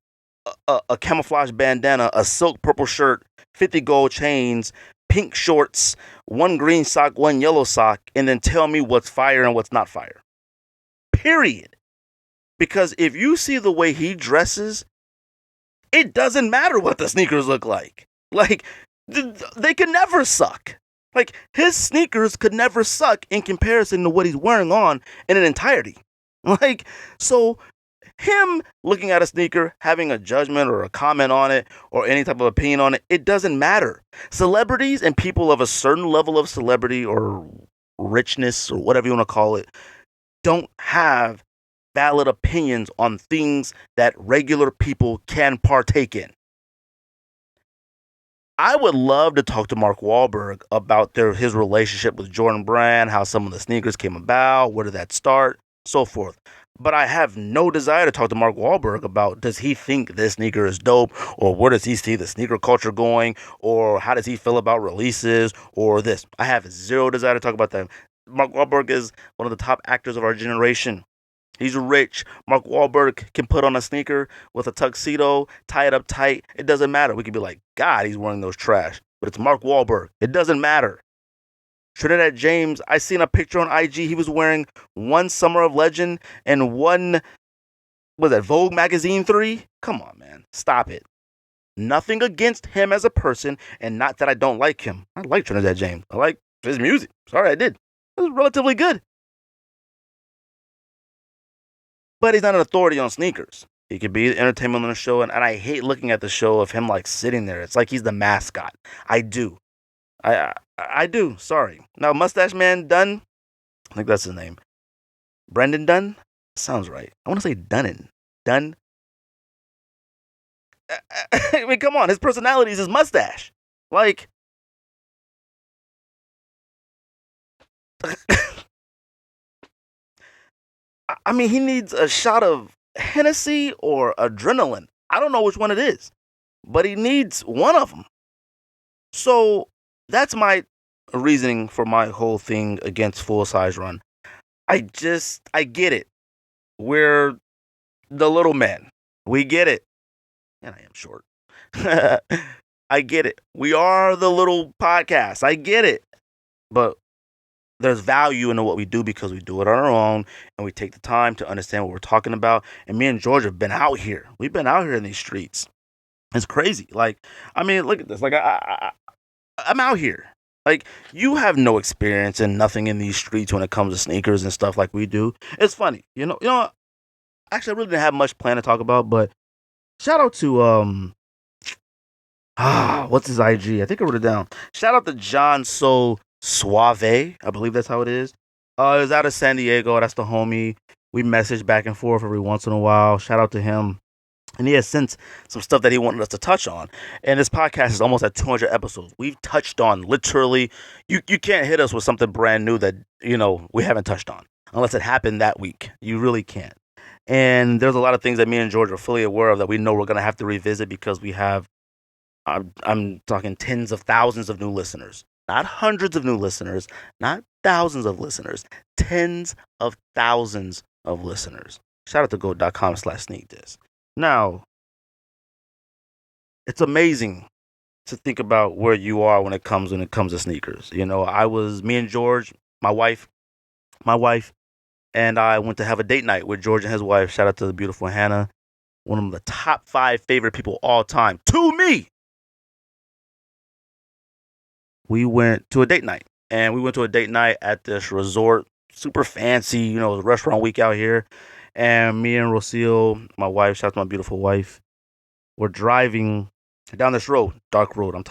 camouflage bandana, a silk purple shirt, 50 gold chains, pink shorts, 1 green sock, 1 yellow sock, and then tell me what's fire and what's not fire. Period. Because if you see the way he dresses, it doesn't matter what the sneakers look like. Like, they could never suck. Like, his sneakers could never suck in comparison to what he's wearing on in an entirety. Like, so him looking at a sneaker, having a judgment or a comment on it or any type of opinion on it, it doesn't matter. Celebrities and people of a certain level of celebrity or richness or whatever you want to call it don't have valid opinions on things that regular people can partake in. I would love to talk to Mark Wahlberg about his relationship with Jordan Brand, how some of the sneakers came about, where did that start, so forth. But I have no desire to talk to Mark Wahlberg about does he think this sneaker is dope, or where does he see the sneaker culture going, or how does he feel about releases, or this. I have zero desire to talk about that. Mark Wahlberg is one of the top actors of our generation. He's rich. Mark Wahlberg can put on a sneaker with a tuxedo, tie it up tight. It doesn't matter. We could be like, God, he's wearing those trash. but it's Mark Wahlberg. It doesn't matter. Trinidad James, I seen a picture on IG. He was wearing one Summer of Legend and one, was that Vogue Magazine 3? Come on, man. Stop it. Nothing against him as a person, and not that I don't like him. I like Trinidad James. I like his music. Sorry, I did. It was relatively good. But he's not an authority on sneakers. He could be entertainment on the show, and I hate looking at the show of him like sitting there. It's like he's the mascot. I do. I do. Sorry. Now, Mustache Man Dunn, I think that's his name. Brendan Dunn? Sounds right. I want to say Dunnan. Dunn? I mean, come on. His personality is his mustache. Like, I mean, he needs a shot of Hennessy or adrenaline. I don't know which one it is, but he needs one of them. So that's my reasoning for my whole thing against Full Size Run. I get it. We're the little men. We get it. And I am short. I get it. We are the little podcast. I get it. But there's value in what we do because we do it on our own and we take the time to understand what we're talking about. And me and George have been out here. We've been out here in these streets. It's crazy. Like, I mean, look at this. Like, I'm out here. Like, you have no experience and nothing in these streets when it comes to sneakers and stuff like we do. It's funny. You know, actually, I really didn't have much plan to talk about, but shout out to, what's his IG? I think I wrote it down. Shout out to John So Suave. I believe that's how it is. It was out of San Diego. That's the homie. We message back and forth every once in a while. Shout out to him. And he has sent some stuff that he wanted us to touch on. And this podcast is almost at 200 episodes. We've touched on literally, you can't hit us with something brand new that, we haven't touched on. Unless it happened that week. You really can't. And there's a lot of things that me and George are fully aware of that we know we're going to have to revisit because we have, I'm talking tens of thousands of new listeners. Not hundreds of new listeners, not thousands of listeners, tens of thousands of listeners. Shout out to go.com/sneakdiss. Now, it's amazing to think about where you are when it comes to sneakers. Me and George, my wife, and I went to have a date night with George and his wife. Shout out to the beautiful Hannah, one of the top 5 favorite people all time to me. We went to a date night, and we went to a date night at this resort, super fancy, restaurant week out here. And me and Rocio, my wife, shout out to my beautiful wife, we're driving down this road, dark road. I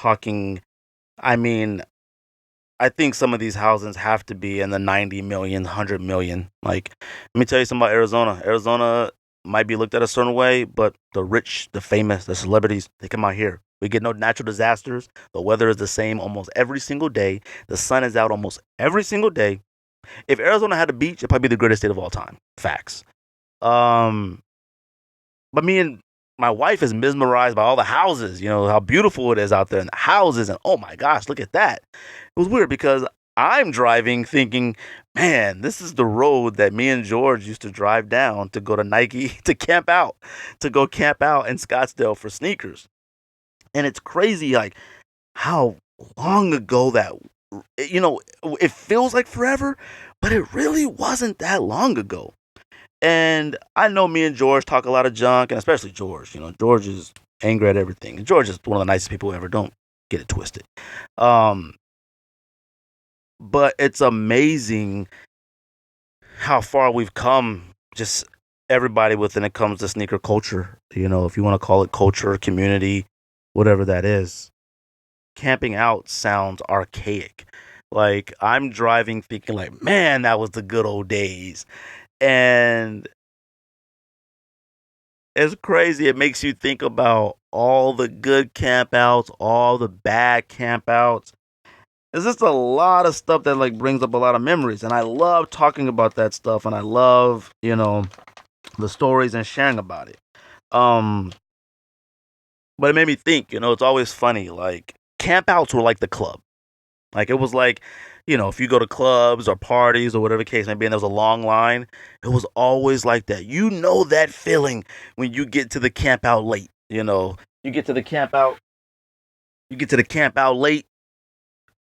think some of these houses have to be in the 90 million, 100 million. Like, let me tell you something about Arizona. Arizona might be looked at a certain way, but the rich, the famous, the celebrities, they come out here. We get no natural disasters. The weather is the same almost every single day. The sun is out almost every single day. If Arizona had a beach, it'd probably be the greatest state of all time. Facts. But me and my wife is mesmerized by all the houses, how beautiful it is out there in the houses. And oh my gosh, look at that. It was weird because I'm driving thinking, man, this is the road that me and George used to drive down to go to Nike, to camp out in Scottsdale for sneakers. And it's crazy, like, how long ago that, it feels like forever, but it really wasn't that long ago. And I know me and George talk a lot of junk, and especially George. George is angry at everything. George is one of the nicest people ever. Don't get it twisted. But it's amazing how far we've come, just everybody when it comes to sneaker culture. If you want to call it culture, community, whatever that is. Camping out sounds archaic. Like, I'm driving thinking like, man, that was the good old days. And it's crazy. It makes you think about all the good campouts, all the bad campouts. It's just a lot of stuff that like brings up a lot of memories. And I love talking about that stuff. And I love, the stories and sharing about it. But it made me think, it's always funny. Like, campouts were like the club. Like, it was like, if you go to clubs or parties or whatever case may be, and there was a long line, it was always like that. That feeling when you get to the camp out late. You get to the camp out You get to the camp out late.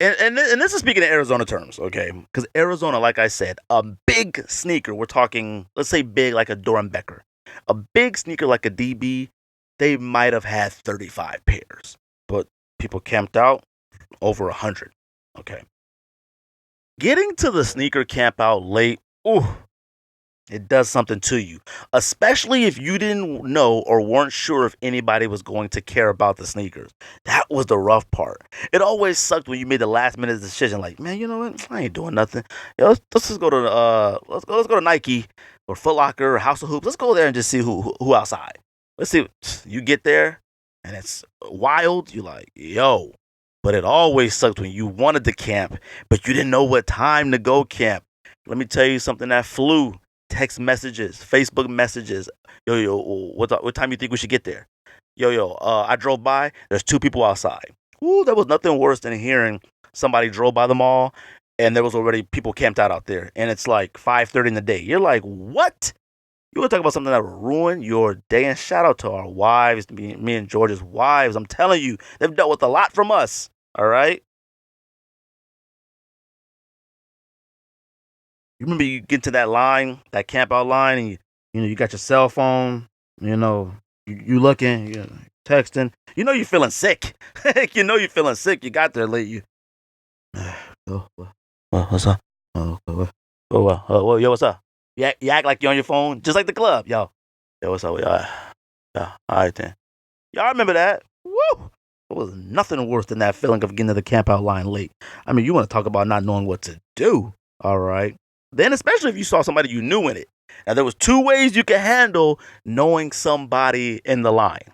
And this is speaking in Arizona terms, okay? Because Arizona, like I said, a big sneaker, we're talking, let's say big like a Dorenbecker. A big sneaker like a DB, they might have had 35 pairs. But people camped out over 100, okay? Getting to the sneaker camp out late, ooh, it does something to you, especially if you didn't know or weren't sure if anybody was going to care about the sneakers. That was the rough part. It always sucked when you made the last minute decision, like, man, you know what? I ain't doing nothing. Yeah, let's just go to let's go to Nike or Foot Locker or House of Hoops. Let's go there and just see who outside. Let's see. You get there and it's wild. You're like, yo. But it always sucked when you wanted to camp, but you didn't know what time to go camp. Let me tell you something that flew. Text messages, Facebook messages. Yo, what time you think we should get there? Yo, I drove by. There's two people outside. Ooh, there was nothing worse than hearing somebody drove by the mall and there was already people camped out there, and it's like 5:30 in the day. You're like, what? You want to talk about something that will ruin your day? And shout out to our wives, me and George's wives. I'm telling you, they've dealt with a lot from us. All right. You remember you get to that line, that camp out line, and you got your cell phone, you looking, you texting, you're feeling sick. You're feeling sick. You got there late. Oh, what's up? Yo, what's up? You act like you're on your phone, just like the club, yo. Yo, what's up? Yeah, all right then. Y'all remember that? Woo! It was nothing worse than that feeling of getting to the camp out line late. I mean, you want to talk about not knowing what to do, all right? Then, especially if you saw somebody you knew in it. Now, there was two ways you could handle knowing somebody in the line.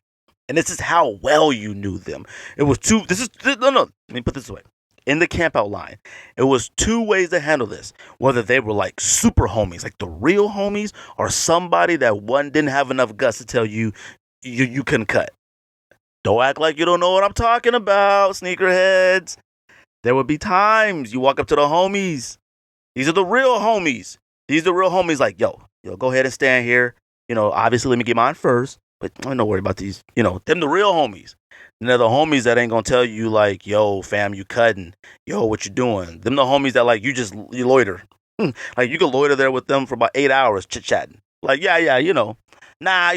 And this is how well you knew them. It was two, no, let me put this away. In the camp out line, it was two ways to handle this. Whether they were like super homies, like the real homies, or somebody that one didn't have enough guts to tell you couldn't cut. Don't act like you don't know what I'm talking about, sneakerheads. There would be times you walk up to the homies. These are the real homies. These are the real homies like, yo, go ahead and stand here. Obviously, let me get mine first. But don't worry about these. Them the real homies. And they're the homies that ain't going to tell you like, yo, fam, you cutting. Yo, what you doing? Them the homies that like, you loiter. Like, you can loiter there with them for about 8 hours chit-chatting. Like, yeah, Nah,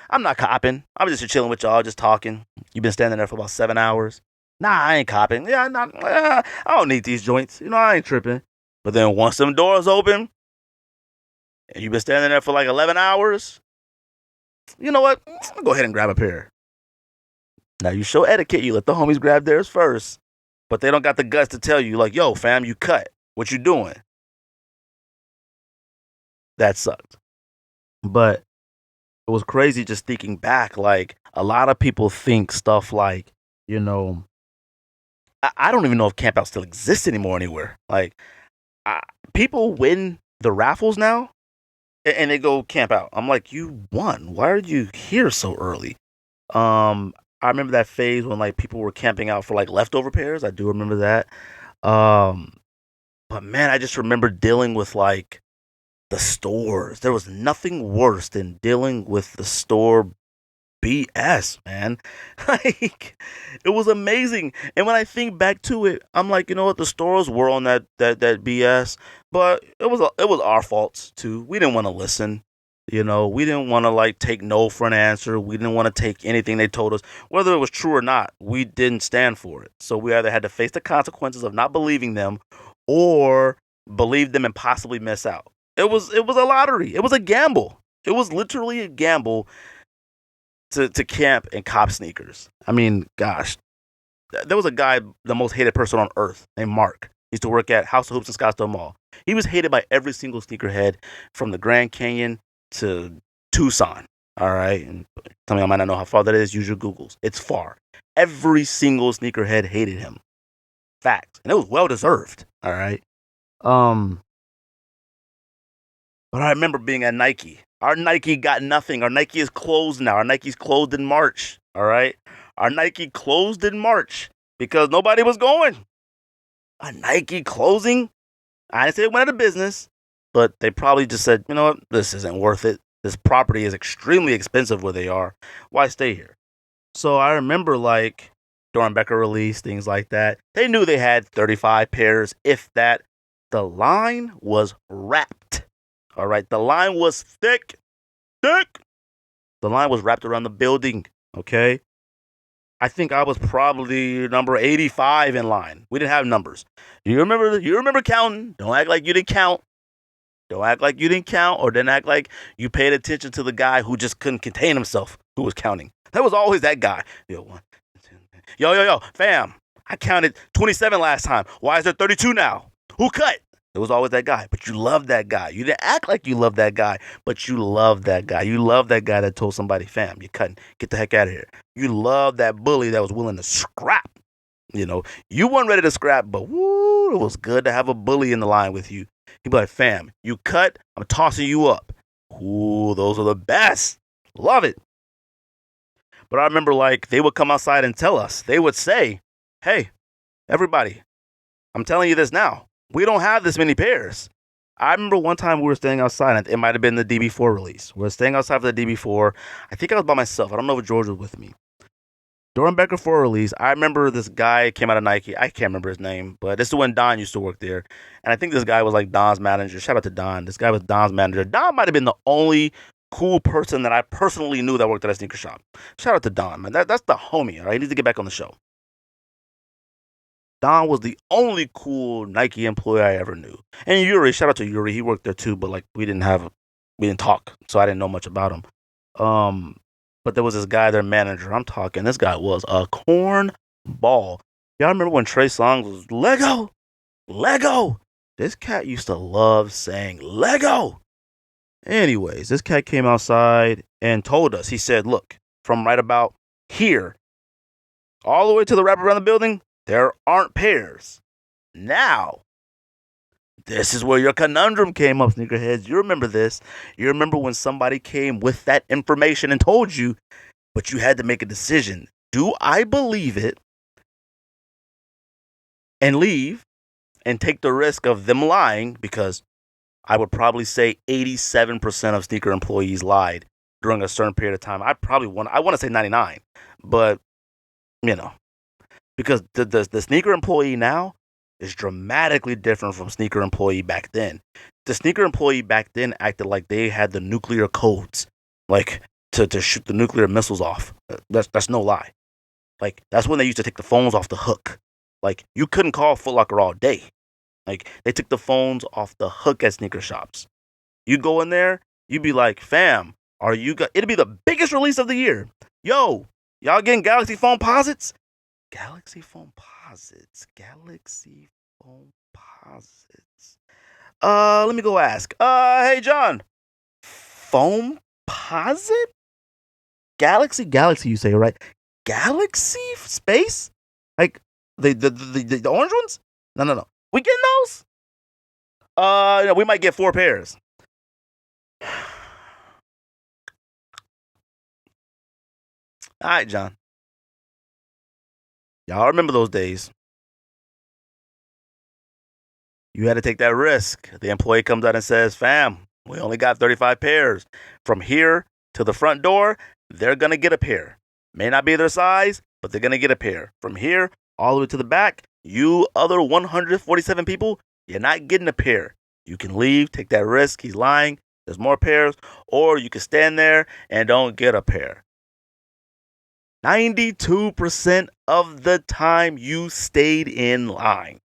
I'm not copping. I'm just chilling with y'all, just talking. You've been standing there for about 7 hours. Nah, I ain't copping. Yeah, I don't need these joints. I ain't tripping. But then once them doors open, and you've been standing there for like 11 hours, you know what? I'll go ahead and grab a pair. Now, you show etiquette. You let the homies grab theirs first. But they don't got the guts to tell you, like, yo, fam, you cut. What you doing? That sucked. But it was crazy just thinking back. Like, a lot of people think stuff like, I don't even know if Campouts still exists anymore anywhere. Like, people win the raffles now and they go camp out. I'm like, you won. Why are you here so early? I remember that phase when like people were camping out for like leftover pairs. I do remember that. But man, I just remember dealing with like the stores. There was nothing worse than dealing with the store BS, man. Like, it was amazing. And when I think back to it, I'm like, you know what? The stores were on that BS, but it was our faults too. We didn't want to listen. We didn't want to like take no for an answer. We didn't want to take anything they told us, whether it was true or not. We didn't stand for it. So we either had to face the consequences of not believing them, or believe them and possibly miss out. It was a lottery. It was a gamble. It was literally a gamble to camp and cop sneakers. I mean, gosh, there was a guy, the most hated person on earth, named Mark. He used to work at House of Hoops in Scottsdale Mall. He was hated by every single sneakerhead from the Grand Canyon to Tucson. All right, and tell me I might not know how far that is. Use your Googles. It's far. Every single sneakerhead hated him. Facts, and it was well deserved. All right. But I remember being at Nike. Our Nike got nothing. Our Nike is closed now. Our Nike's closed in March. All right. Our Nike closed in March because nobody was going. A Nike closing? I didn't say it went out of business, but they probably just said, you know what? This isn't worth it. This property is extremely expensive where they are. Why stay here? So I remember like Dornbecker release, things like that. They knew they had 35 pairs, if that. The line was wrapped. All right, the line was thick. The line was wrapped around the building. Okay, I think I was probably number 85 in line. We didn't have numbers. You remember counting. Don't act like you didn't count. Don't act like you didn't count, or didn't act like you paid attention to the guy who just couldn't contain himself, who was counting. That was always that guy. Yo, fam, I counted 27 last time. Why is there 32 now? Who cut? It was always that guy. But you loved that guy. You didn't act like you loved that guy, but you loved that guy. You loved that guy that told somebody, fam, you're cutting. Get the heck out of here. You loved that bully that was willing to scrap. You weren't ready to scrap, but woo, it was good to have a bully in the line with you. He'd be like, fam, you cut, I'm tossing you up. Ooh, those are the best. Love it. But I remember, they would come outside and tell us. They would say, hey, everybody, I'm telling you this now. We don't have this many pairs. I remember one time we were staying outside, and it might have been the DB4 release. We were staying outside for the DB4. I think I was by myself. I don't know if George was with me. Dornbecker 4 release, I remember this guy came out of Nike. I can't remember his name, but this is when Don used to work there. And I think this guy was Don's manager. Shout out to Don. This guy was Don's manager. Don might have been the only cool person that I personally knew that worked at a sneaker shop. Shout out to Don, man. That's the homie, all right? He needs to get back on the show. Don was the only cool Nike employee I ever knew. And Yuri, shout out to Yuri. He worked there too, but we didn't talk, so I didn't know much about him. But there was this guy, their manager. I'm talking, this guy was a corn ball. Y'all remember when Trey Songz was Lego? Lego! This cat used to love saying Lego. Anyways, this cat came outside and told us, he said, look, from right about here, all the way to the wrap around the building, there aren't pairs. Now, this is where your conundrum came up, sneakerheads. You remember this. You remember when somebody came with that information and told you, but you had to make a decision. Do I believe it and leave and take the risk of them lying? Because I would probably say 87% of sneaker employees lied during a certain period of time. I want to say 99, but because the sneaker employee now is dramatically different from sneaker employee back then. The sneaker employee back then acted like they had the nuclear codes, to shoot the nuclear missiles off. That's no lie. That's when they used to take the phones off the hook. You couldn't call Foot Locker all day. They took the phones off the hook at sneaker shops. You go in there, you'd be like, fam, it'd be the biggest release of the year. Yo, y'all getting Galaxy phone posits? Galaxy phone posits. Let me go ask. Hey, John. Foam posit? Galaxy, you say, right? Galaxy space? The orange ones? No. We getting those? We might get 4 pairs. All right, John. Y'all remember those days. You had to take that risk. The employee comes out and says, fam, we only got 35 pairs. From here to the front door, they're going to get a pair. May not be their size, but they're going to get a pair. From here all the way to the back, you other 147 people, you're not getting a pair. You can leave, take that risk. He's lying. There's more pairs. Or you can stand there and don't get a pair. 92% of the time you stayed in line,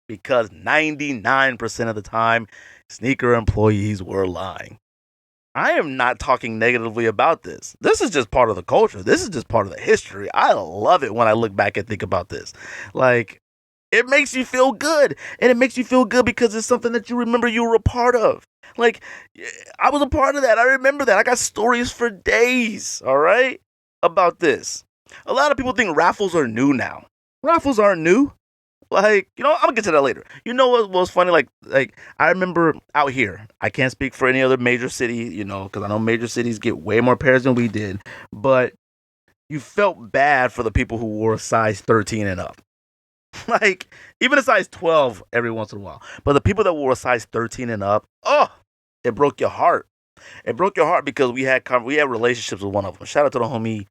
because 99% of the time sneaker employees were lying. I am not talking negatively about this. This is just part of the culture. This is just part of the history. I love it when I look back and think about this. It makes you feel good. And it makes you feel good because it's something that you remember you were a part of. I was a part of that. I remember that. I got stories for days, all right, about this. A lot of people think raffles are new now. Raffles aren't new. I'm gonna get to that later. You know what was funny? I remember out here, I can't speak for any other major city, because I know major cities get way more pairs than we did, but you felt bad for the people who wore a size 13 and up. Even a size 12 every once in a while. But the people that wore a size 13 and up, it broke your heart. It broke your heart because we had relationships with one of them. Shout out to the homie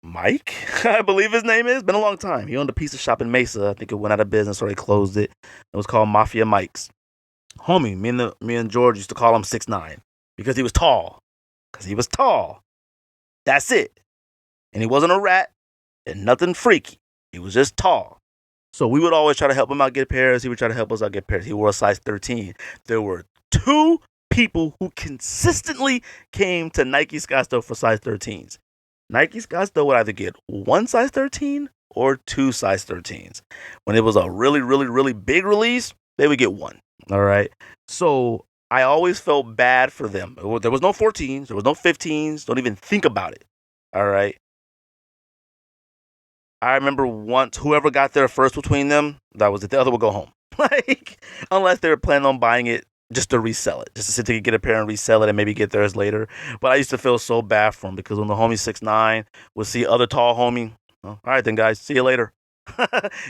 Mike, I believe his name is. Been a long time. He owned a pizza shop in Mesa. I think it went out of business or they closed it. It was called Mafia Mike's. Homie, me and George used to call him 6'9" because he was tall. Because he was tall. That's it. And he wasn't a rat and nothing freaky. He was just tall. So we would always try to help him out get pairs. He would try to help us out get pairs. He wore a size 13. There were two people who consistently came to Nike Scottsdale for size 13s. Nike Scottsdale would either get one size 13 or two size 13s. When it was a really, really, really big release, they would get one. All right. So I always felt bad for them. There was no 14s. There was no 15s. Don't even think about it. All right. I remember once whoever got there first between them, that was it. The other would go home. Like, unless they were planning on buying it just to resell it, just to sit there and get a pair and resell it and maybe get theirs later. But I used to feel so bad for him because when the homie 6'9" would see other tall homie, oh, all right then guys, see you later.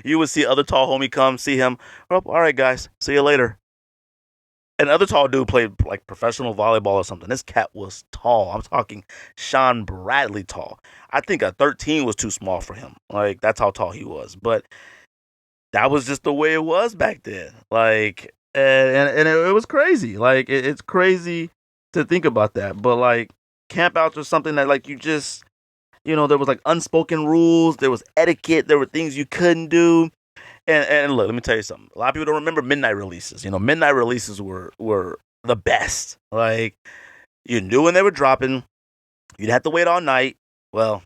You would see other tall homie come, see him, oh, all right guys, see you later. And other tall dude played like professional volleyball or something. This cat was tall. I'm talking Sean Bradley tall. I think a 13 was too small for him. Like, that's how tall he was. But that was just the way it was back then. Like, and it was crazy. Like, it's crazy to think about that. But like, campouts was something that like you just, there was like unspoken rules. There was etiquette. There were things you couldn't do. And look, let me tell you something. A lot of people don't remember midnight releases. Midnight releases were the best. Like, you knew when they were dropping. You'd have to wait all night. Well,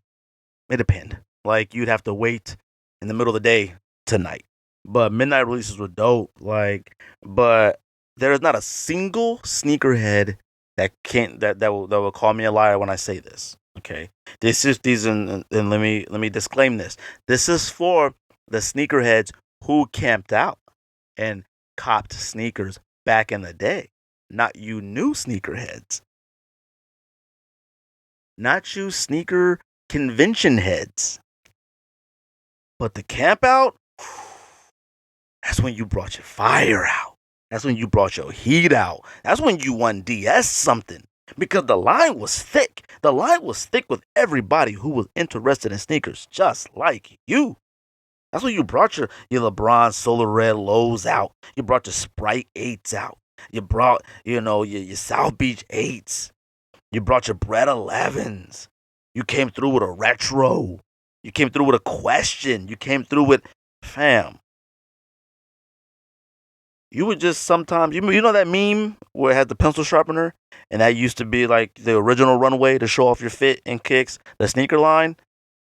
it depended. Like, you'd have to wait in the middle of the day tonight. But midnight releases were dope. Like, but there is not a single sneakerhead that will call me a liar when I say this. Okay, and let me disclaim this. This is for the sneakerheads who camped out and copped sneakers back in the day. Not you new sneakerheads. Not you sneaker convention heads. But the camp out, that's when you brought your fire out. That's when you brought your heat out. That's when you won DS something. Because the line was thick. The line was thick with everybody who was interested in sneakers, just like you. That's when you brought your LeBron Solar Red Lows out. You brought your Sprite 8s out. You brought, your South Beach 8s. You brought your Bread 11s. You came through with a retro. You came through with a question. You came through with, fam. You would just sometimes, you know that meme where it had the pencil sharpener? And that used to be like the original runway to show off your fit and kicks. The sneaker line,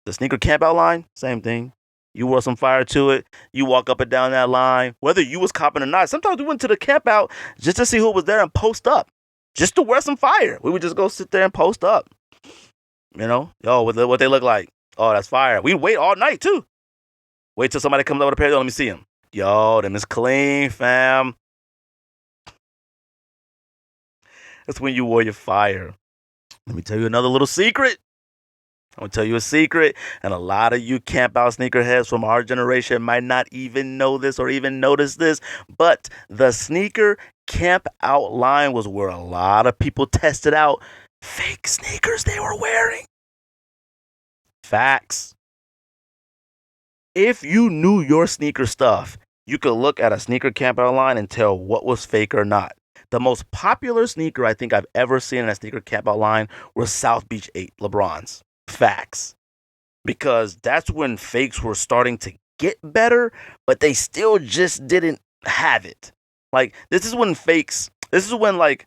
the sneaker campout line, same thing. You wore some fire to it. You walk up and down that line, whether you was copping or not. Sometimes we went to the camp out just to see who was there and post up, just to wear some fire. We would just go sit there and post up. What they look like. Oh, that's fire. We wait all night too. Wait till somebody comes up with a pair. Let me see them. Yo, them is clean, fam. That's when you wore your fire. Let me tell you another little secret. I'm going to tell you a secret, and a lot of you camp out sneakerheads from our generation might not even know this or even notice this, but the sneaker camp out line was where a lot of people tested out fake sneakers they were wearing. Facts. If you knew your sneaker stuff, you could look at a sneaker camp out line and tell what was fake or not. The most popular sneaker I think I've ever seen in a sneaker camp out line was South Beach 8 LeBrons. Facts. Because that's when fakes were starting to get better, but they still just didn't have it. Like, this is when like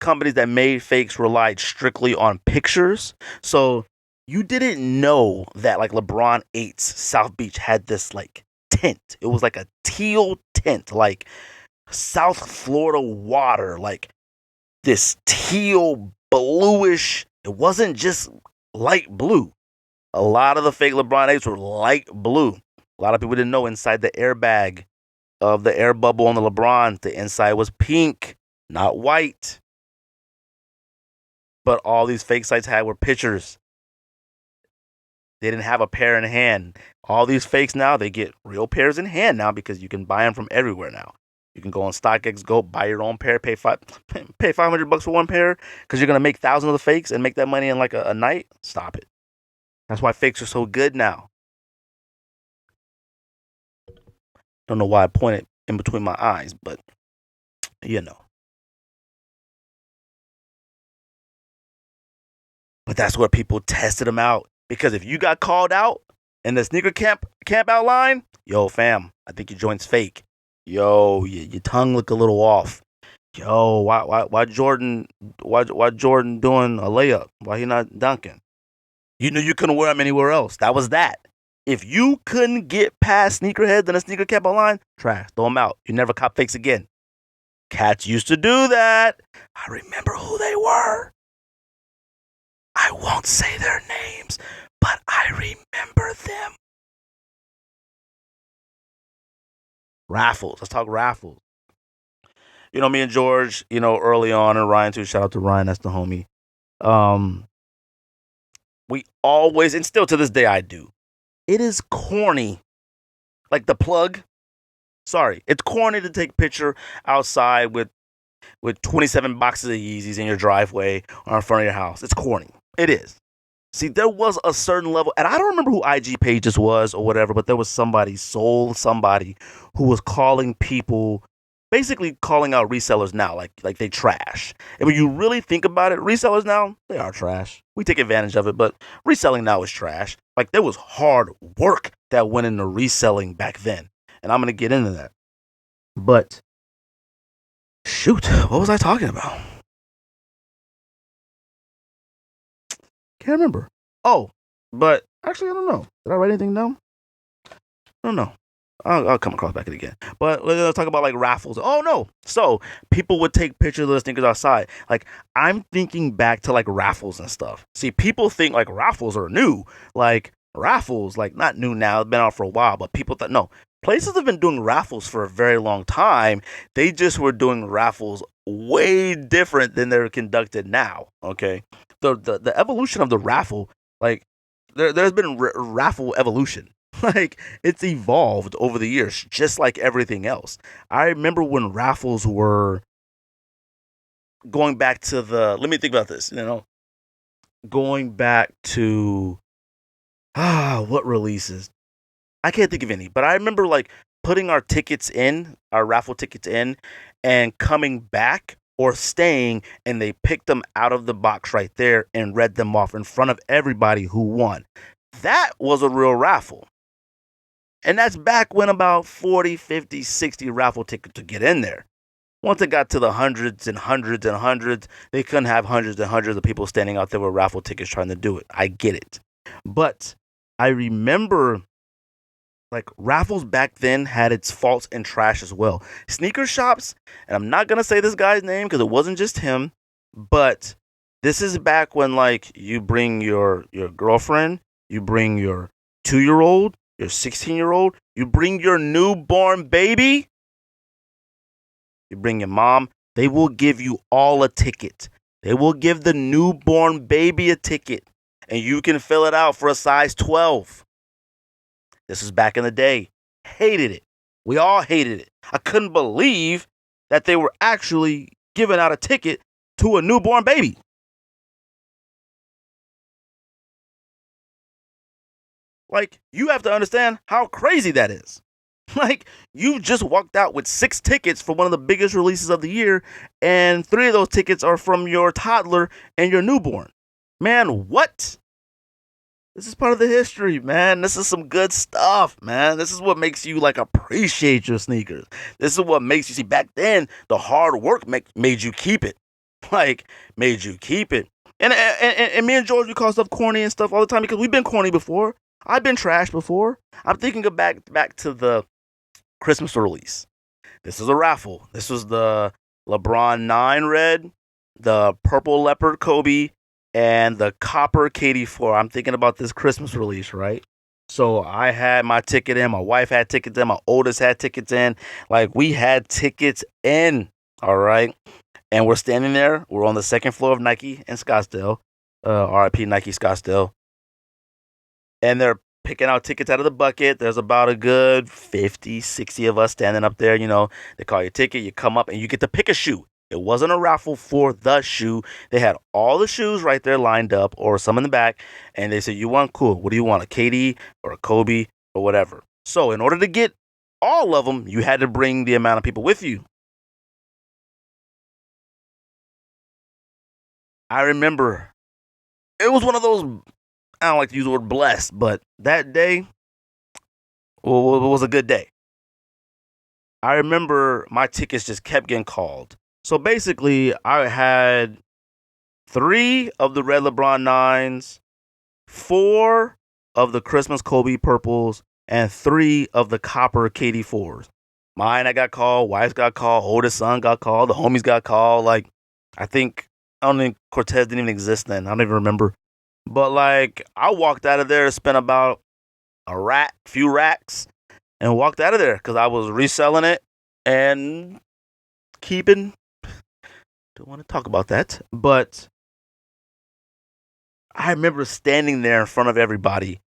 companies that made fakes relied strictly on pictures. So you didn't know that like LeBron 8's South Beach had this like tint. It was like a teal tint, like South Florida water, like this teal bluish. It wasn't just light blue. A lot of the fake LeBron 8s were light blue. A lot of people didn't know inside the airbag of the air bubble on the LeBron, the inside was pink, not white. But all these fake sites had were pictures. They didn't have a pair in hand. All these fakes now, they get real pairs in hand now because you can buy them from everywhere now. You can go on StockX, go buy your own pair, pay $500 for one pair because you're gonna make thousands of the fakes and make that money in like a night. Stop it. That's why fakes are so good now. Don't know why I pointed in between my eyes, but you know. But that's where people tested them out. Because if you got called out in the sneaker camp out line, yo, fam, I think your joint's fake. Yo, your tongue look a little off. Yo, why Jordan doing a layup? Why he not dunking? You knew you couldn't wear them anywhere else. That was that. If you couldn't get past sneakerheads in a sneaker camp online, trash, throw them out. You never cop fakes again. Cats used to do that. I remember who they were. I won't say their names, but I remember them. Raffles. Let's talk raffles. You know, me and George, early on, and Ryan too. Shout out to Ryan, that's the homie. Um, we always, and still to this day I do. It is corny. Like the plug. Sorry. It's corny to take a picture outside with 27 boxes of Yeezys in your driveway or in front of your house. It's corny. It is. See, there was a certain level, and I don't remember who IG Pages was or whatever, but there was somebody who was calling people, basically calling out resellers now, like they trash. And when you really think about it, resellers now, they are trash. We take advantage of it, but reselling now is trash. Like, there was hard work that went into reselling back then, and I'm going to get into that. But, shoot, what was I talking about? Can't remember. Oh, but actually, I don't know. Did I write anything down? I don't know. I'll come across back it again. But let's talk about like raffles. Oh no! So people would take pictures of the sneakers outside. Like, I'm thinking back to like raffles and stuff. See, people think like raffles are new. Like raffles, like not new now. It's been out for a while, but people thought no. Places have been doing raffles for a very long time. They just were doing raffles way different than they're conducted now. Okay, the evolution of the raffle, like there's been raffle evolution. Like, it's evolved over the years, just like everything else. I remember when raffles were going back to let me think about this, going back to, what releases? I can't think of any, but I remember like putting our raffle tickets in, and coming back or staying, and they picked them out of the box right there and read them off in front of everybody who won. That was a real raffle. And that's back when about 40, 50, 60 raffle tickets to get in there. Once it got to the hundreds and hundreds and hundreds, they couldn't have hundreds and hundreds of people standing out there with raffle tickets trying to do it. I get it. But I remember like raffles back then had its faults and trash as well. Sneaker shops, and I'm not going to say this guy's name because it wasn't just him, but this is back when like you bring your girlfriend, you bring your 2-year-old, your 16-year-old, you bring your newborn baby, you bring your mom, they will give you all a ticket. They will give the newborn baby a ticket, and you can fill it out for a size 12. This is back in the day. Hated it. We all hated it. I couldn't believe that they were actually giving out a ticket to a newborn baby. Like, you have to understand how crazy that is. Like, you just walked out with 6 tickets for one of the biggest releases of the year, and 3 of those tickets are from your toddler and your newborn. Man, what? This is part of the history, man. This is some good stuff, man. This is what makes you, like, appreciate your sneakers. This is what makes you see, back then, the hard work made you keep it. Like, made you keep it. And me and George, we call stuff corny and stuff all the time because we've been corny before. I've been trashed before. I'm thinking of back to the Christmas release. This is a raffle. This was the LeBron 9 red, the purple leopard Kobe, and the copper KD4. I'm thinking about this Christmas release, right? So I had my ticket in. My wife had tickets in. My oldest had tickets in. Like, we had tickets in, all right? And we're standing there. We're on the second floor of Nike in Scottsdale. RIP Nike Scottsdale. And they're picking out tickets out of the bucket. There's about a good 50, 60 of us standing up there. They call your ticket. You come up and you get to pick a shoe. It wasn't a raffle for the shoe. They had all the shoes right there lined up, or some in the back, and they said, "You want cool? What do you want? A KD or a Kobe or whatever?" So in order to get all of them, you had to bring the amount of people with you. I remember it was one of those. I don't like to use the word blessed, but that day was a good day. I remember my tickets just kept getting called. So basically, I had three of the red LeBron nines, four of the Christmas Kobe purples, and three of the copper KD fours. Mine, I got called. Wife's got called. Oldest son got called. The homies got called. Like, I don't think Cortez didn't even exist then. I don't even remember. But like, I walked out of there, spent about few racks, and walked out of there because I was reselling it and keeping. Don't want to talk about that, but I remember standing there in front of everybody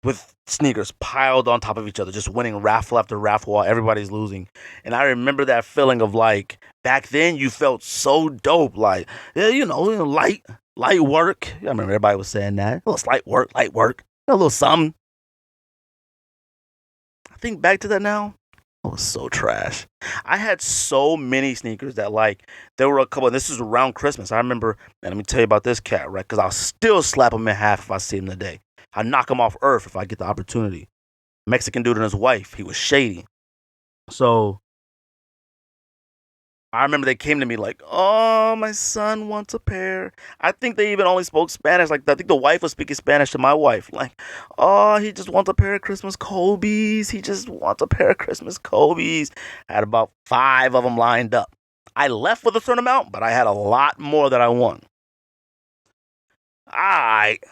with sneakers piled on top of each other, just winning raffle after raffle while everybody's losing. And I remember that feeling of like, back then you felt so dope, like, yeah, light work. I remember everybody was saying that. A little slight work, light work, a little something. I think back to that now. I was so trash. I had so many sneakers that like there were a couple. And this is around Christmas. I remember, and let me tell you about this cat, right? Because I'll still slap him in half if I see him today. I knock him off earth if I get the opportunity. Mexican dude and his wife. He was shady. So I remember they came to me like, "Oh, my son wants a pair." I think they even only spoke Spanish. Like, I think the wife was speaking Spanish to my wife. Like, "Oh, he just wants a pair of Christmas Kobe's. He just wants a pair of Christmas Kobe's." I had about 5 of them lined up. I left with a certain amount, but I had a lot more that I won. Alright,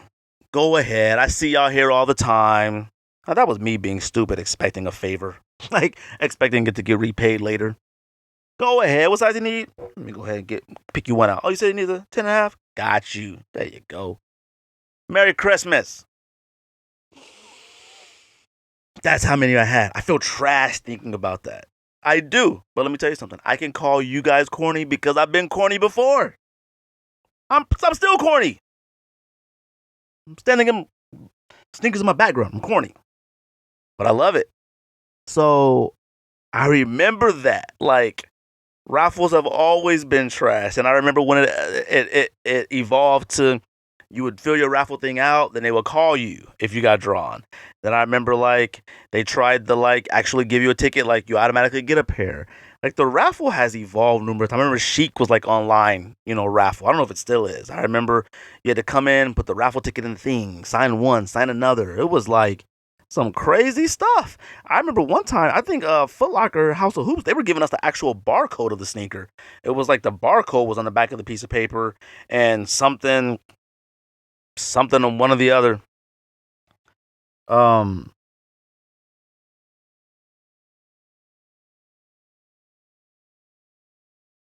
go ahead. I see y'all here all the time. Now, that was me being stupid, expecting a favor. Like, expecting it to get repaid later. Go ahead. What size you need? Let me go ahead and pick you one out. Oh, you said you need a 10.5? Got you. There you go. Merry Christmas. That's how many I had. I feel trash thinking about that. I do. But let me tell you something. I can call you guys corny because I've been corny before. I'm still corny. I'm standing in sneakers in my background. I'm corny. But I love it. So I remember that. Like, raffles have always been trash, and I remember when it evolved to you would fill your raffle thing out, then they would call you if you got drawn. Then I remember like they tried to like actually give you a ticket, like you automatically get a pair. Like the raffle has evolved numerous times. I remember Chic was like online, raffle. I don't know if it still is. I remember you had to come in, put the raffle ticket in the thing, sign one, sign another. It was like some crazy stuff. I remember one time, I think Foot Locker, House of Hoops, they were giving us the actual barcode of the sneaker. It was like the barcode was on the back of the piece of paper and something on one or the other. It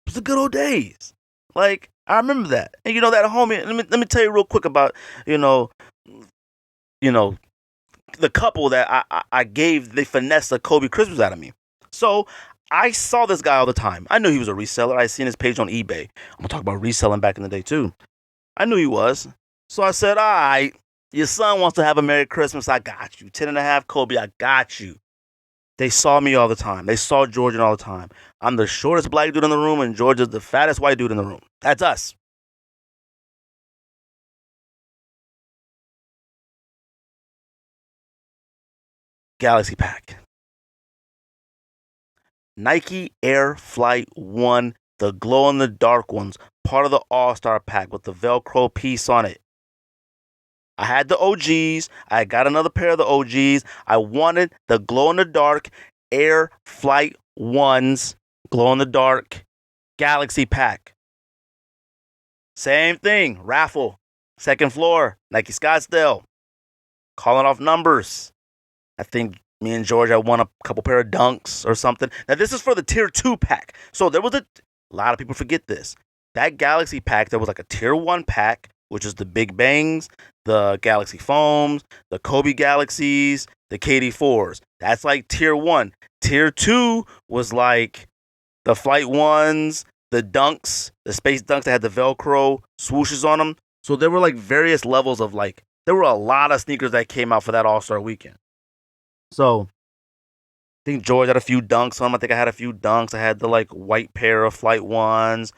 was the good old days. Like, I remember that. And that homie, let me tell you real quick about, you know, the couple that I gave, they finessed a Kobe Christmas out of me. So I saw this guy all the time. I knew he was a reseller. I seen his page on eBay. I'm gonna talk about reselling back in the day too. I knew he was. So I said, all right, your son wants to have a Merry Christmas. I got you. 10.5 Kobe, I got you. They saw me all the time. They saw Georgian all the time. I'm the shortest black dude in the room, and George is the fattest white dude in the room. That's us. Galaxy Pack. Nike Air Flight 1, the glow in the dark ones, part of the All-Star pack with the Velcro piece on it. I had the OGs. I got another pair of the OGs. I wanted the glow in the dark Air Flight 1s, glow in the dark Galaxy Pack. Same thing, raffle, second floor, Nike Scottsdale, calling off numbers. I think me and George, I won a couple pair of dunks or something. Now, this is for the tier 2 pack. So there was a lot of people forget this. That Galaxy pack, there was like a tier 1 pack, which is the Big Bangs, the Galaxy Foams, the Kobe Galaxies, the KD4s. That's like tier 1. Tier 2 was like the Flight 1s, the dunks, the space dunks that had the Velcro swooshes on them. So there were like various levels of like, there were a lot of sneakers that came out for that All-Star weekend. So I think George had a few dunks on them. I think I had a few dunks. I had the like white pair of Flight 1s.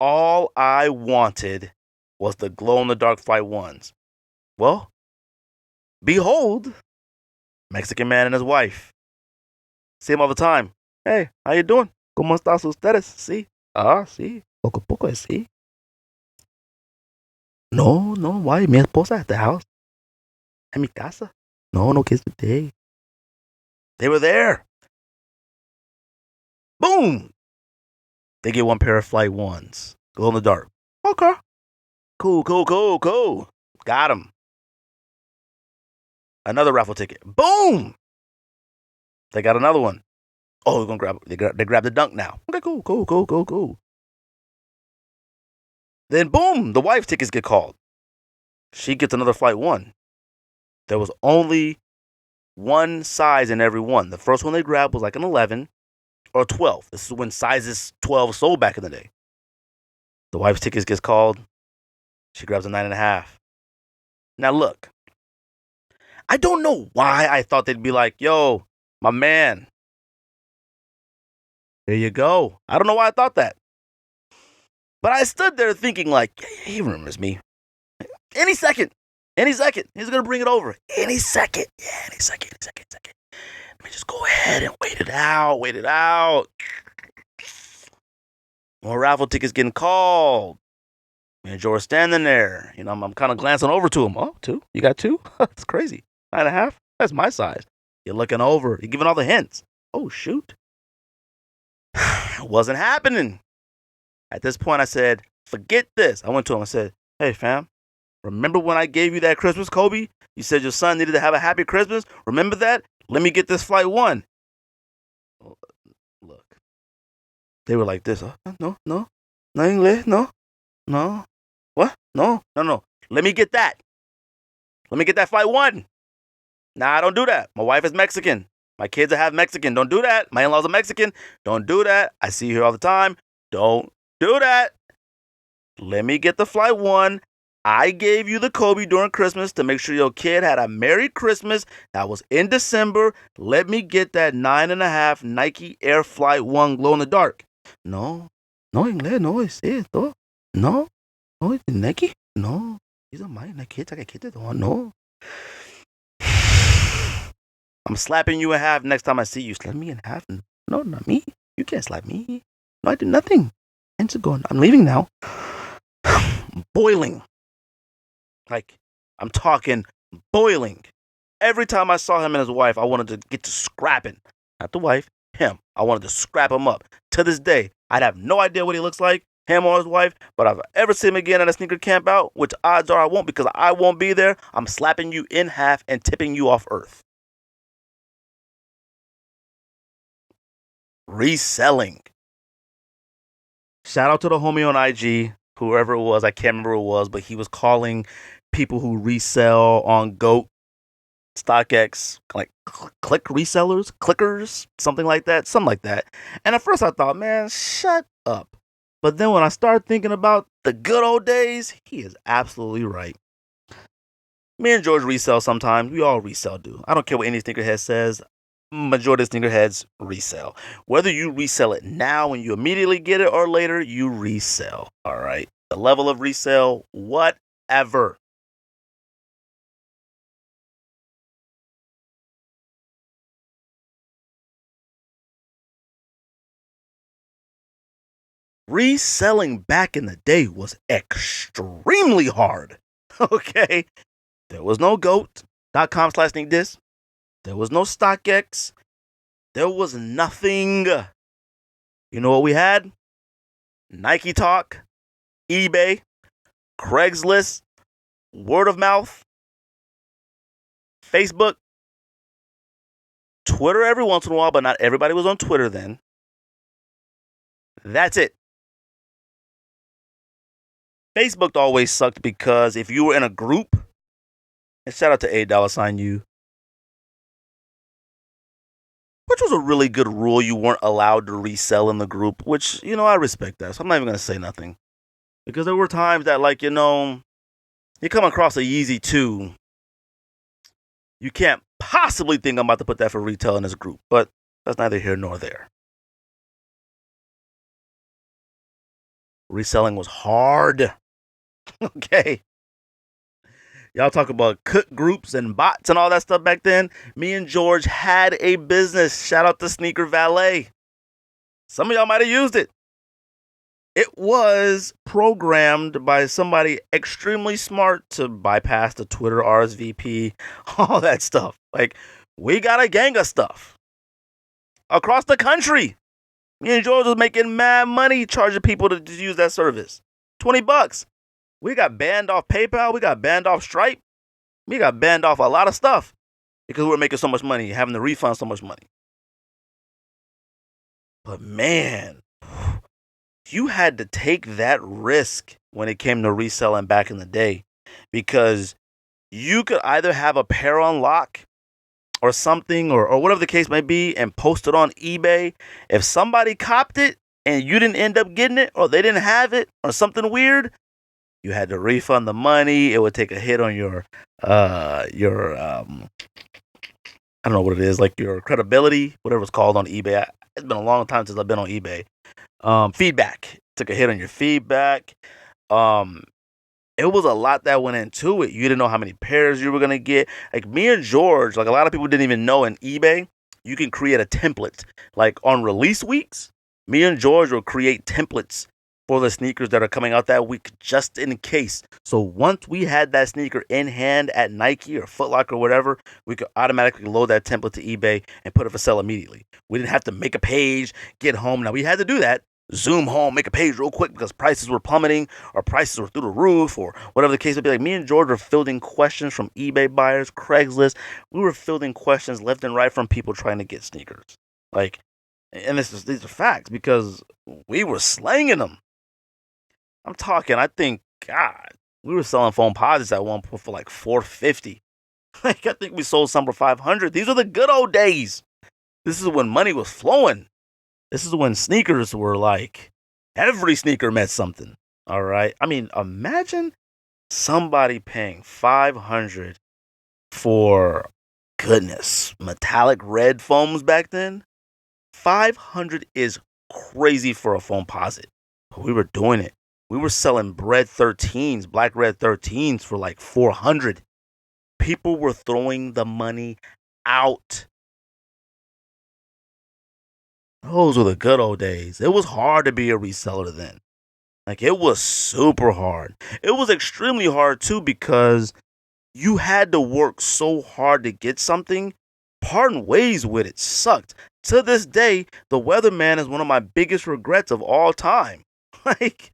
All I wanted was the glow-in-the-dark Flight 1s. Well, behold, Mexican man and his wife. See him all the time. Hey, how you doing? ¿Cómo estás ustedes? Sí. Ah, sí. Poco a poco, sí. No, why? Mi esposa at the house. En mi casa. No kids today. They were there. Boom! They get one pair of Flight 1s. Glow in the dark. Okay. Cool. Got him. Another raffle ticket. Boom! They got another one. Oh, they're gonna grab the dunk now. Okay, cool. Then boom, the wife tickets get called. She gets another Flight 1. There was only one size in every one. The first one they grabbed was like an 11 or 12. This is when sizes 12 sold back in the day. The wife's tickets gets called. She grabs a 9.5. Now look, I don't know why I thought they'd be like, yo, my man, there you go. I don't know why I thought that. But I stood there thinking like, yeah, he remembers me. Any second. He's going to bring it over. Any second. Yeah, any second. Let me just go ahead and wait it out. More raffle tickets getting called. Me and George standing there. You know, I'm kind of glancing over to him. Oh, 2? You got 2? That's crazy. 9.5? That's my size. You're looking over. You're giving all the hints. Oh, shoot. It wasn't happening. At this point, I said, forget this. I went to him and said, hey, fam, remember when I gave you that Christmas, Kobe? You said your son needed to have a happy Christmas? Remember that? Let me get this Flight 1. Look. They were like this. No, English, no. What? No. Let me get that. Let me get that Flight 1. Nah, don't do that. My wife is Mexican. My kids are half Mexican. Don't do that. My in-laws are Mexican. Don't do that. I see you here all the time. Don't do that. Let me get the Flight 1. I gave you the Kobe during Christmas to make sure your kid had a Merry Christmas. That was in December. Let me get that 9.5 Nike Air Flight 1 glow in the dark. No, inglés, no es esto. No, es Nike. No, these are my Nike. No. I'm slapping you in half next time I see you. Slap me in half. No, not me. You can't slap me. No, I did nothing. Hands are going. I'm leaving now. Boiling. Like, I'm talking boiling. Every time I saw him and his wife, I wanted to get to scrapping. Not the wife, him. I wanted to scrap him up. To this day, I'd have no idea what he looks like, him or his wife, but if I ever see him again at a sneaker camp out, which odds are I won't because I won't be there, I'm slapping you in half and tipping you off earth. Reselling. Shout out to the homie on IG, whoever it was, I can't remember who it was, but he was calling people who resell on GOAT, StockX, like click resellers, clickers, something like that. And at first I thought, man, shut up. But then when I started thinking about the good old days, he is absolutely right. Me and George resell sometimes. We all resell, dude. I don't care what any sneakerhead says. Majority of sneakerheads resell. Whether you resell it now when you immediately get it or later, you resell. All right. The level of resell, whatever. Reselling back in the day was extremely hard. Okay. There was no GOAT.com/sneakdis. There was no StockX. There was nothing. You know what we had? Nike Talk, eBay, Craigslist, word of mouth, Facebook, Twitter every once in a while, but not everybody was on Twitter then. That's it. Facebook always sucked because if you were in a group, and shout out to $8 $U. which was a really good rule. You weren't allowed to resell in the group, which, I respect that. So I'm not even going to say nothing. Because there were times that, like, you come across a Yeezy 2, you can't possibly think I'm about to put that for retail in this group. But that's neither here nor there. Reselling was hard. Okay. Y'all talk about cook groups and bots and all that stuff back then. Me and George had a business. Shout out to Sneaker Valet. Some of y'all might have used it. It was programmed by somebody extremely smart to bypass the Twitter RSVP, all that stuff. Like, we got a gang of stuff across the country. Me and George was making mad money charging people to use that service. $20. We got banned off PayPal. We got banned off Stripe. We got banned off a lot of stuff because we were making so much money, having to refund so much money. But man, you had to take that risk when it came to reselling back in the day, because you could either have a pair on lock or something, or whatever the case may be, and post it on eBay. If somebody copped it and you didn't end up getting it, or they didn't have it, or something weird, you had to refund the money. It would take a hit on your I don't know what it is, like your credibility, whatever it's called on eBay. It's been a long time since I've been on eBay. Feedback. Took a hit on your feedback. It was a lot that went into it. You didn't know how many pairs you were going to get. Like me and George, like a lot of people didn't even know in eBay, you can create a template. Like on release weeks, me and George will create templates for the sneakers that are coming out that week, just in case. So once we had that sneaker in hand at Nike or Foot Locker or whatever, we could automatically load that template to eBay and put it for sale immediately. We didn't have to make a page, get home. Now, we had to do that. Zoom home, make a page real quick because prices were plummeting or prices were through the roof or whatever the case would be. Like, me and George were fielding questions from eBay buyers, Craigslist. We were fielding questions left and right from people trying to get sneakers. Like, and these are facts because we were slanging them. I'm talking, I think, God, we were selling phone posits at one point for like $450. Like, I think we sold some for $500. These are the good old days. This is when money was flowing. This is when sneakers were like, every sneaker meant something. All right. I mean, imagine somebody paying $500 for, goodness, metallic red foams back then. $500 is crazy for a foam posit. But we were doing it. We were selling red 13s, black red 13s for like $400. People were throwing the money out. Those were the good old days. It was hard to be a reseller then. Like, it was super hard. It was extremely hard too because you had to work so hard to get something. Parting ways with it sucked. To this day, the Weatherman is one of my biggest regrets of all time. Like,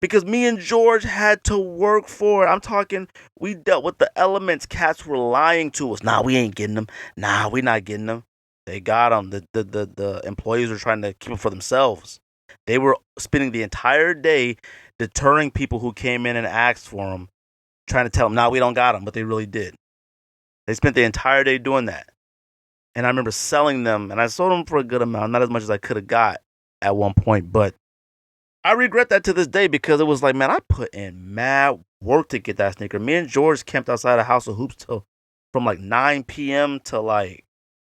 because me and George had to work for it. I'm talking, we dealt with the elements. Cats were lying to us. Nah, we ain't getting them. Nah, we not getting them. They got them. The employees were trying to keep them for themselves. They were spending the entire day deterring people who came in and asked for them, trying to tell them, nah, we don't got them, but they really did. They spent the entire day doing that. And I remember selling them, and I sold them for a good amount, not as much as I could have got at one point, but I regret that to this day because it was like, man, I put in mad work to get that sneaker. Me and George camped outside a House of Hoops from like 9 p.m. to like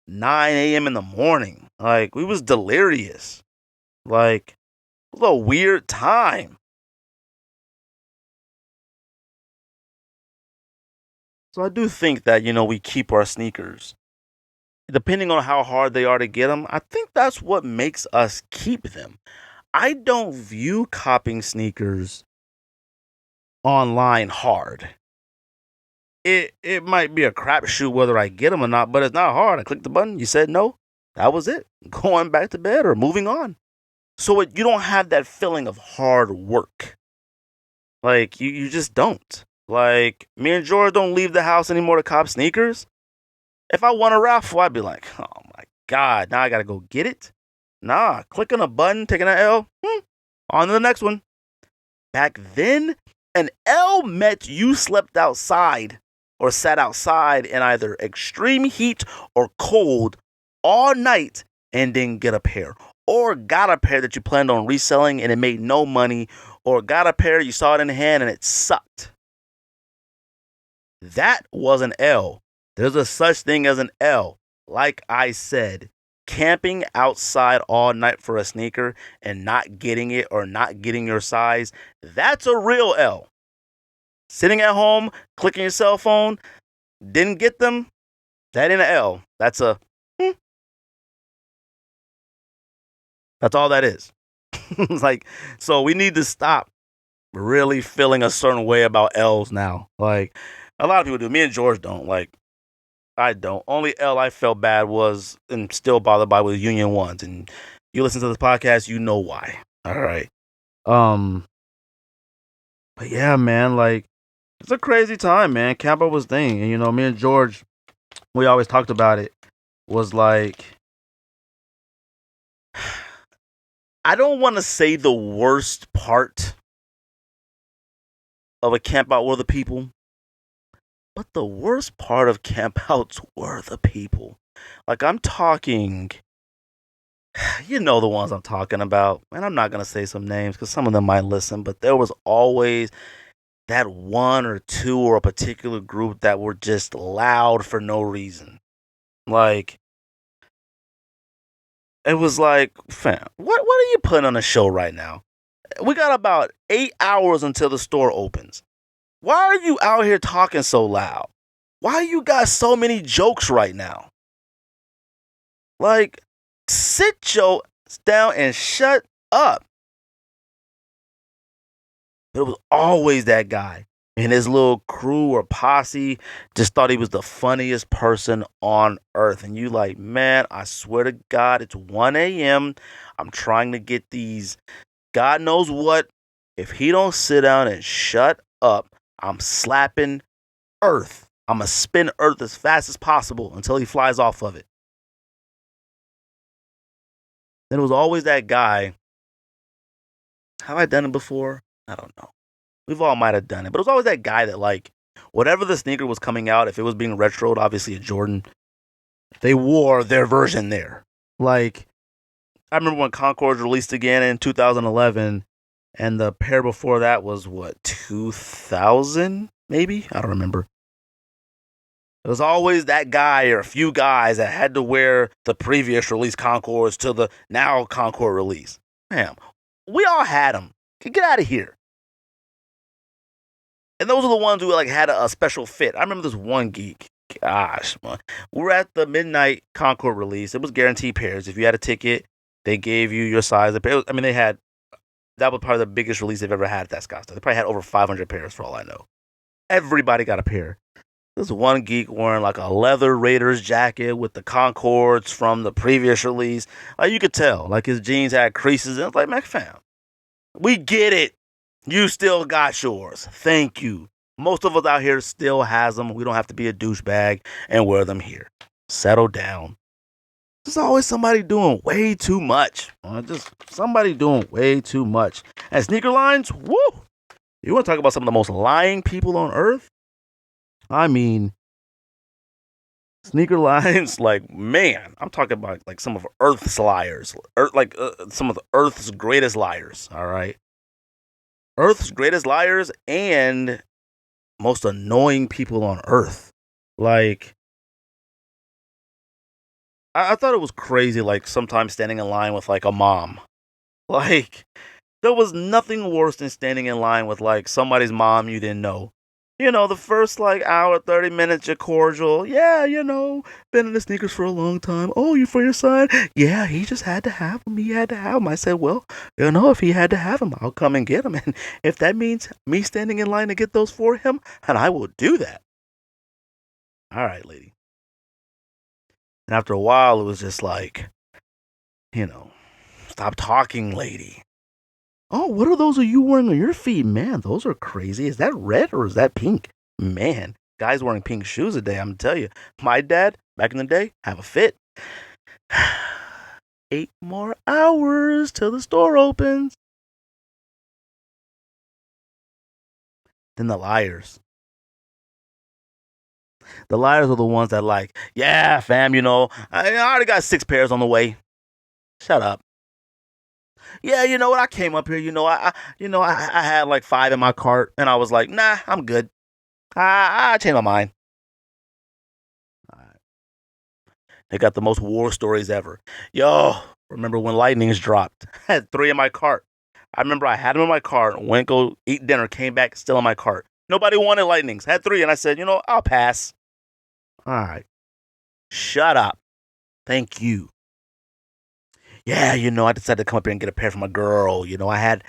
9 a.m. in the morning. Like, we was delirious. Like, it was a weird time. So I do think that, we keep our sneakers. Depending on how hard they are to get them, I think that's what makes us keep them. I don't view copping sneakers online hard. It might be a crapshoot whether I get them or not, but it's not hard. I clicked the button. You said no. That was it. Going back to bed or moving on. So you don't have that feeling of hard work. Like, you just don't. Like, me and George don't leave the house anymore to cop sneakers. If I won a raffle, I'd be like, oh my God, now I got to go get it. Nah, clicking a button, taking an L, on to the next one. Back then, an L meant you slept outside or sat outside in either extreme heat or cold all night and didn't get a pair, or got a pair that you planned on reselling and it made no money, or got a pair, you saw it in hand and it sucked. That was an L. There's a such thing as an L. Like I said, camping outside all night for a sneaker and not getting it or not getting your size, that's a real L. Sitting at home, clicking your cell phone, didn't get them, that ain't an L. That's a That's all that is. Like, so we need to stop really feeling a certain way about L's now. Like, a lot of people do. Me and George don't. Like, I don't. Only L I felt bad was and still bothered by was Union Ones. And you listen to this podcast, you know why. All right. But yeah, man, like, it's a crazy time, man. Campo was thing. And, you know, me and George, we always talked about it, was like, I don't want to say the worst part of a camp out were the people, but the worst part of campouts were the people. Like, I'm talking, you know the ones I'm talking about, and I'm not going to say some names because some of them might listen, but there was always that one or two or a particular group that were just loud for no reason. Like, it was like, fam, what are you putting on a show right now? We got about 8 hours until the store opens. Why are you out here talking so loud? Why you got so many jokes right now? Like, sit your down and shut up. But it was always that guy. And his little crew or posse just thought he was the funniest person on earth. And you like, man, I swear to God, it's 1 a.m. I'm trying to get these, God knows what. If he don't sit down and shut up, I'm slapping Earth. I'm going to spin Earth as fast as possible until he flies off of it. Then it was always that guy. Have I done it before? I don't know. We've all might have done it. But it was always that guy that, like, whatever the sneaker was coming out, if it was being retroed, obviously a Jordan, they wore their version there. Like, I remember when Concords released again in 2011, and the pair before that was, what, 2000, maybe? I don't remember. It was always that guy or a few guys that had to wear the previous release Concords to the now Concord release. Damn, we all had them. Get out of here. And those are the ones who like had a special fit. I remember this one geek. Gosh, man. We were at the midnight Concord release. It was guaranteed pairs. If you had a ticket, they gave you your size. I mean, that was probably the biggest release they've ever had at that Scottsdale. They probably had over 500 pairs for all I know. Everybody got a pair. This one geek wearing like a leather Raiders jacket with the Concords from the previous release. Like, you could tell, like, his jeans had creases. And it's like, man, fam, we get it. You still got yours. Thank you. Most of us out here still has them. We don't have to be a douchebag and wear them here. Settle down. There's always somebody doing way too much. Just somebody doing way too much. And sneaker lines, woo! You want to talk about some of the most lying people on earth? I mean, sneaker lines, like, man, I'm talking about like some of Earth's liars. Some of the Earth's greatest liars, all right? Earth's greatest liars and most annoying people on Earth. Like, I thought it was crazy, like, sometimes standing in line with, like, a mom. Like, there was nothing worse than standing in line with, like, somebody's mom you didn't know. You know, the first, like, hour, 30 minutes, you're cordial. Yeah, you know, been in the sneakers for a long time. Oh, you for your son? Yeah, he just had to have them. He had to have them. I said, well, you know, if he had to have them, I'll come and get them. And if that means me standing in line to get those for him, and I will do that. All right, lady. And after a while, it was just like, you know, stop talking, lady. Oh, what are those you wearing on your feet? Man, those are crazy. Is that red or is that pink? Man, guys wearing pink shoes a day, I'm going to tell you. My dad, back in the day, have a fit. 8 more hours till the store opens. Then the liars. The liars are the ones that like, yeah, fam, I already got 6 pairs on the way. Shut up. Yeah, you know what? I came up here, I had like 5 in my cart, and I was like, nah, I'm good. I changed my mind. They got the most war stories ever. Yo, remember when lightnings dropped? I had 3 in my cart. I remember I had them in my cart, went go eat dinner, came back, still in my cart. Nobody wanted lightnings. Had 3, and I said, I'll pass. All right. Shut up. Thank you. Yeah, I decided to come up here and get a pair for my girl. I had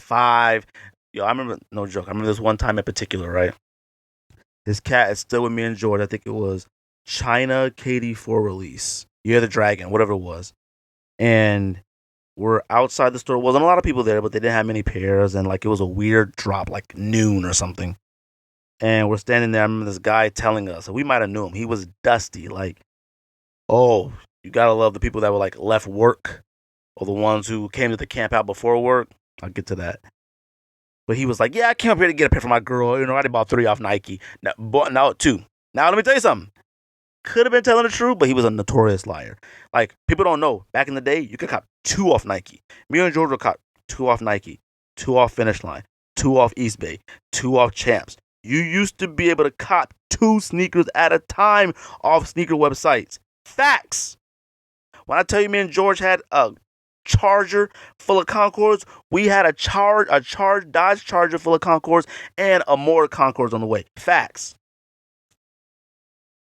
5. Yo, I remember, no joke. I remember this one time in particular, right? This cat is still with me in Georgia. I think it was China KD4 release. Year of the Dragon, whatever it was. And we're outside the store. Wasn't a lot of people there, but they didn't have many pairs. And like it was a weird drop, like noon or something. And we're standing there. I remember this guy telling us, and we might have knew him. He was dusty. Like, oh, you gotta love the people that were like left work, or the ones who came to the camp out before work. I'll get to that. But he was like, yeah, I came up here to get a pair for my girl. I bought 3 off Nike. Now 2. Now let me tell you something. Could have been telling the truth, but he was a notorious liar. Like, people don't know. Back in the day, you could cop 2 off Nike. Me and George would cop 2 off Nike, 2 off Finish Line, 2 off East Bay, 2 off Champs. You used to be able to cop 2 sneakers at a time off sneaker websites. Facts. When I tell you me and George had a Charger full of Concords, we had a Dodge Charger full of Concords and a more Concords on the way. Facts.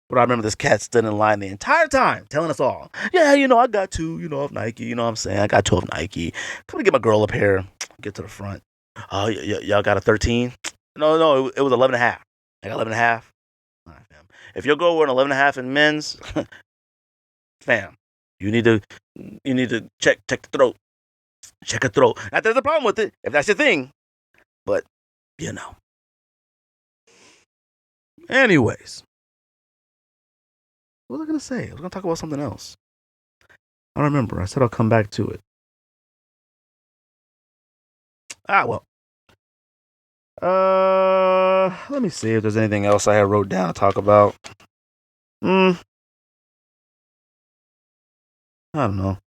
But I remember this cat stood in line the entire time telling us all, yeah, I got 2, off Nike. You know what I'm saying? I got 2 off Nike. Come to get my girl a pair. Get to the front. Oh, y'all got a 13? No, it was 11 and a half. I got 11 and a half. All right, fam. If your girl wearing 11 and a half in men's, fam, you need to check the throat. Check her throat. Not that there's a problem with it, if that's your thing. But, Anyways. What was I going to say? I was going to talk about something else. I don't remember. I said I'll come back to it. Well. Let me see if there's anything else I had wrote down to talk about. I don't know.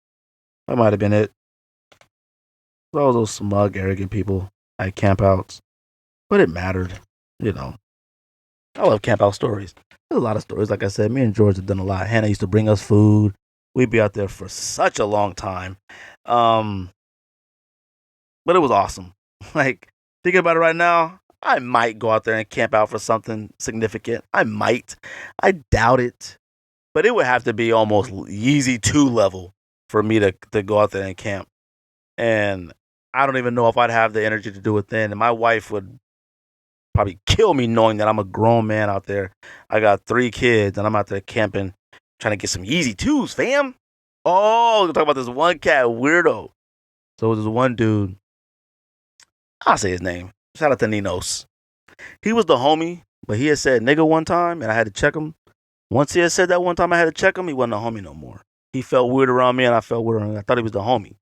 That might have been it. All those smug, arrogant people at campouts. But it mattered. I love campout stories. There's a lot of stories. Like I said, me and George have done a lot. Hannah used to bring us food. We'd be out there for such a long time. But it was awesome. Like, thinking about it right now, I might go out there and camp out for something significant. I might. I doubt it. But it would have to be almost Yeezy 2 level for me to go out there and camp. And I don't even know if I'd have the energy to do it then. And my wife would probably kill me knowing that I'm a grown man out there. I got 3 kids and I'm out there camping, trying to get some Yeezy 2s, fam. Oh, we're talking about this one cat weirdo. So there's one dude. I'll say his name. Shout out to Ninos. He was the homie, but he had said nigga one time and I had to check him. Once he had said that one time I had to check him, he wasn't a homie no more. He felt weird around me and I felt weird around him. I thought he was the homie.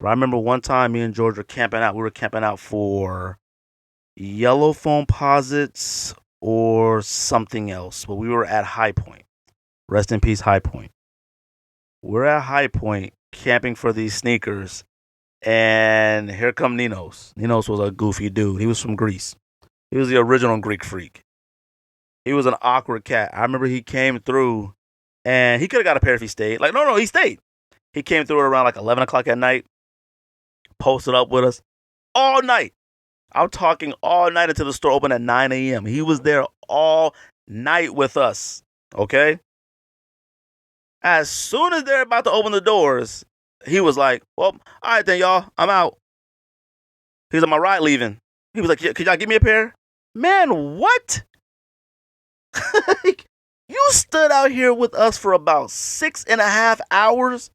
But I remember one time me and George were camping out. We were camping out for yellow foam posits or something else. But we were at High Point. Rest in peace, High Point. We're at High Point camping for these sneakers. And here come Ninos. Ninos was a goofy dude. He was from Greece. He was the original Greek freak. He was an awkward cat. I remember he came through and he could have got a pair if he stayed. Like, no, he stayed. He came through around like 11 o'clock at night. Posted up with us all night. I'm talking all night until the store opened at 9 a.m. He was there all night with us. Okay? As soon as they're about to open the doors, he was like, well, all right then, y'all. I'm out. He was on my ride leaving. He was like, could y'all give me a pair? Man, what? You stood out here with us for about 6.5 hours.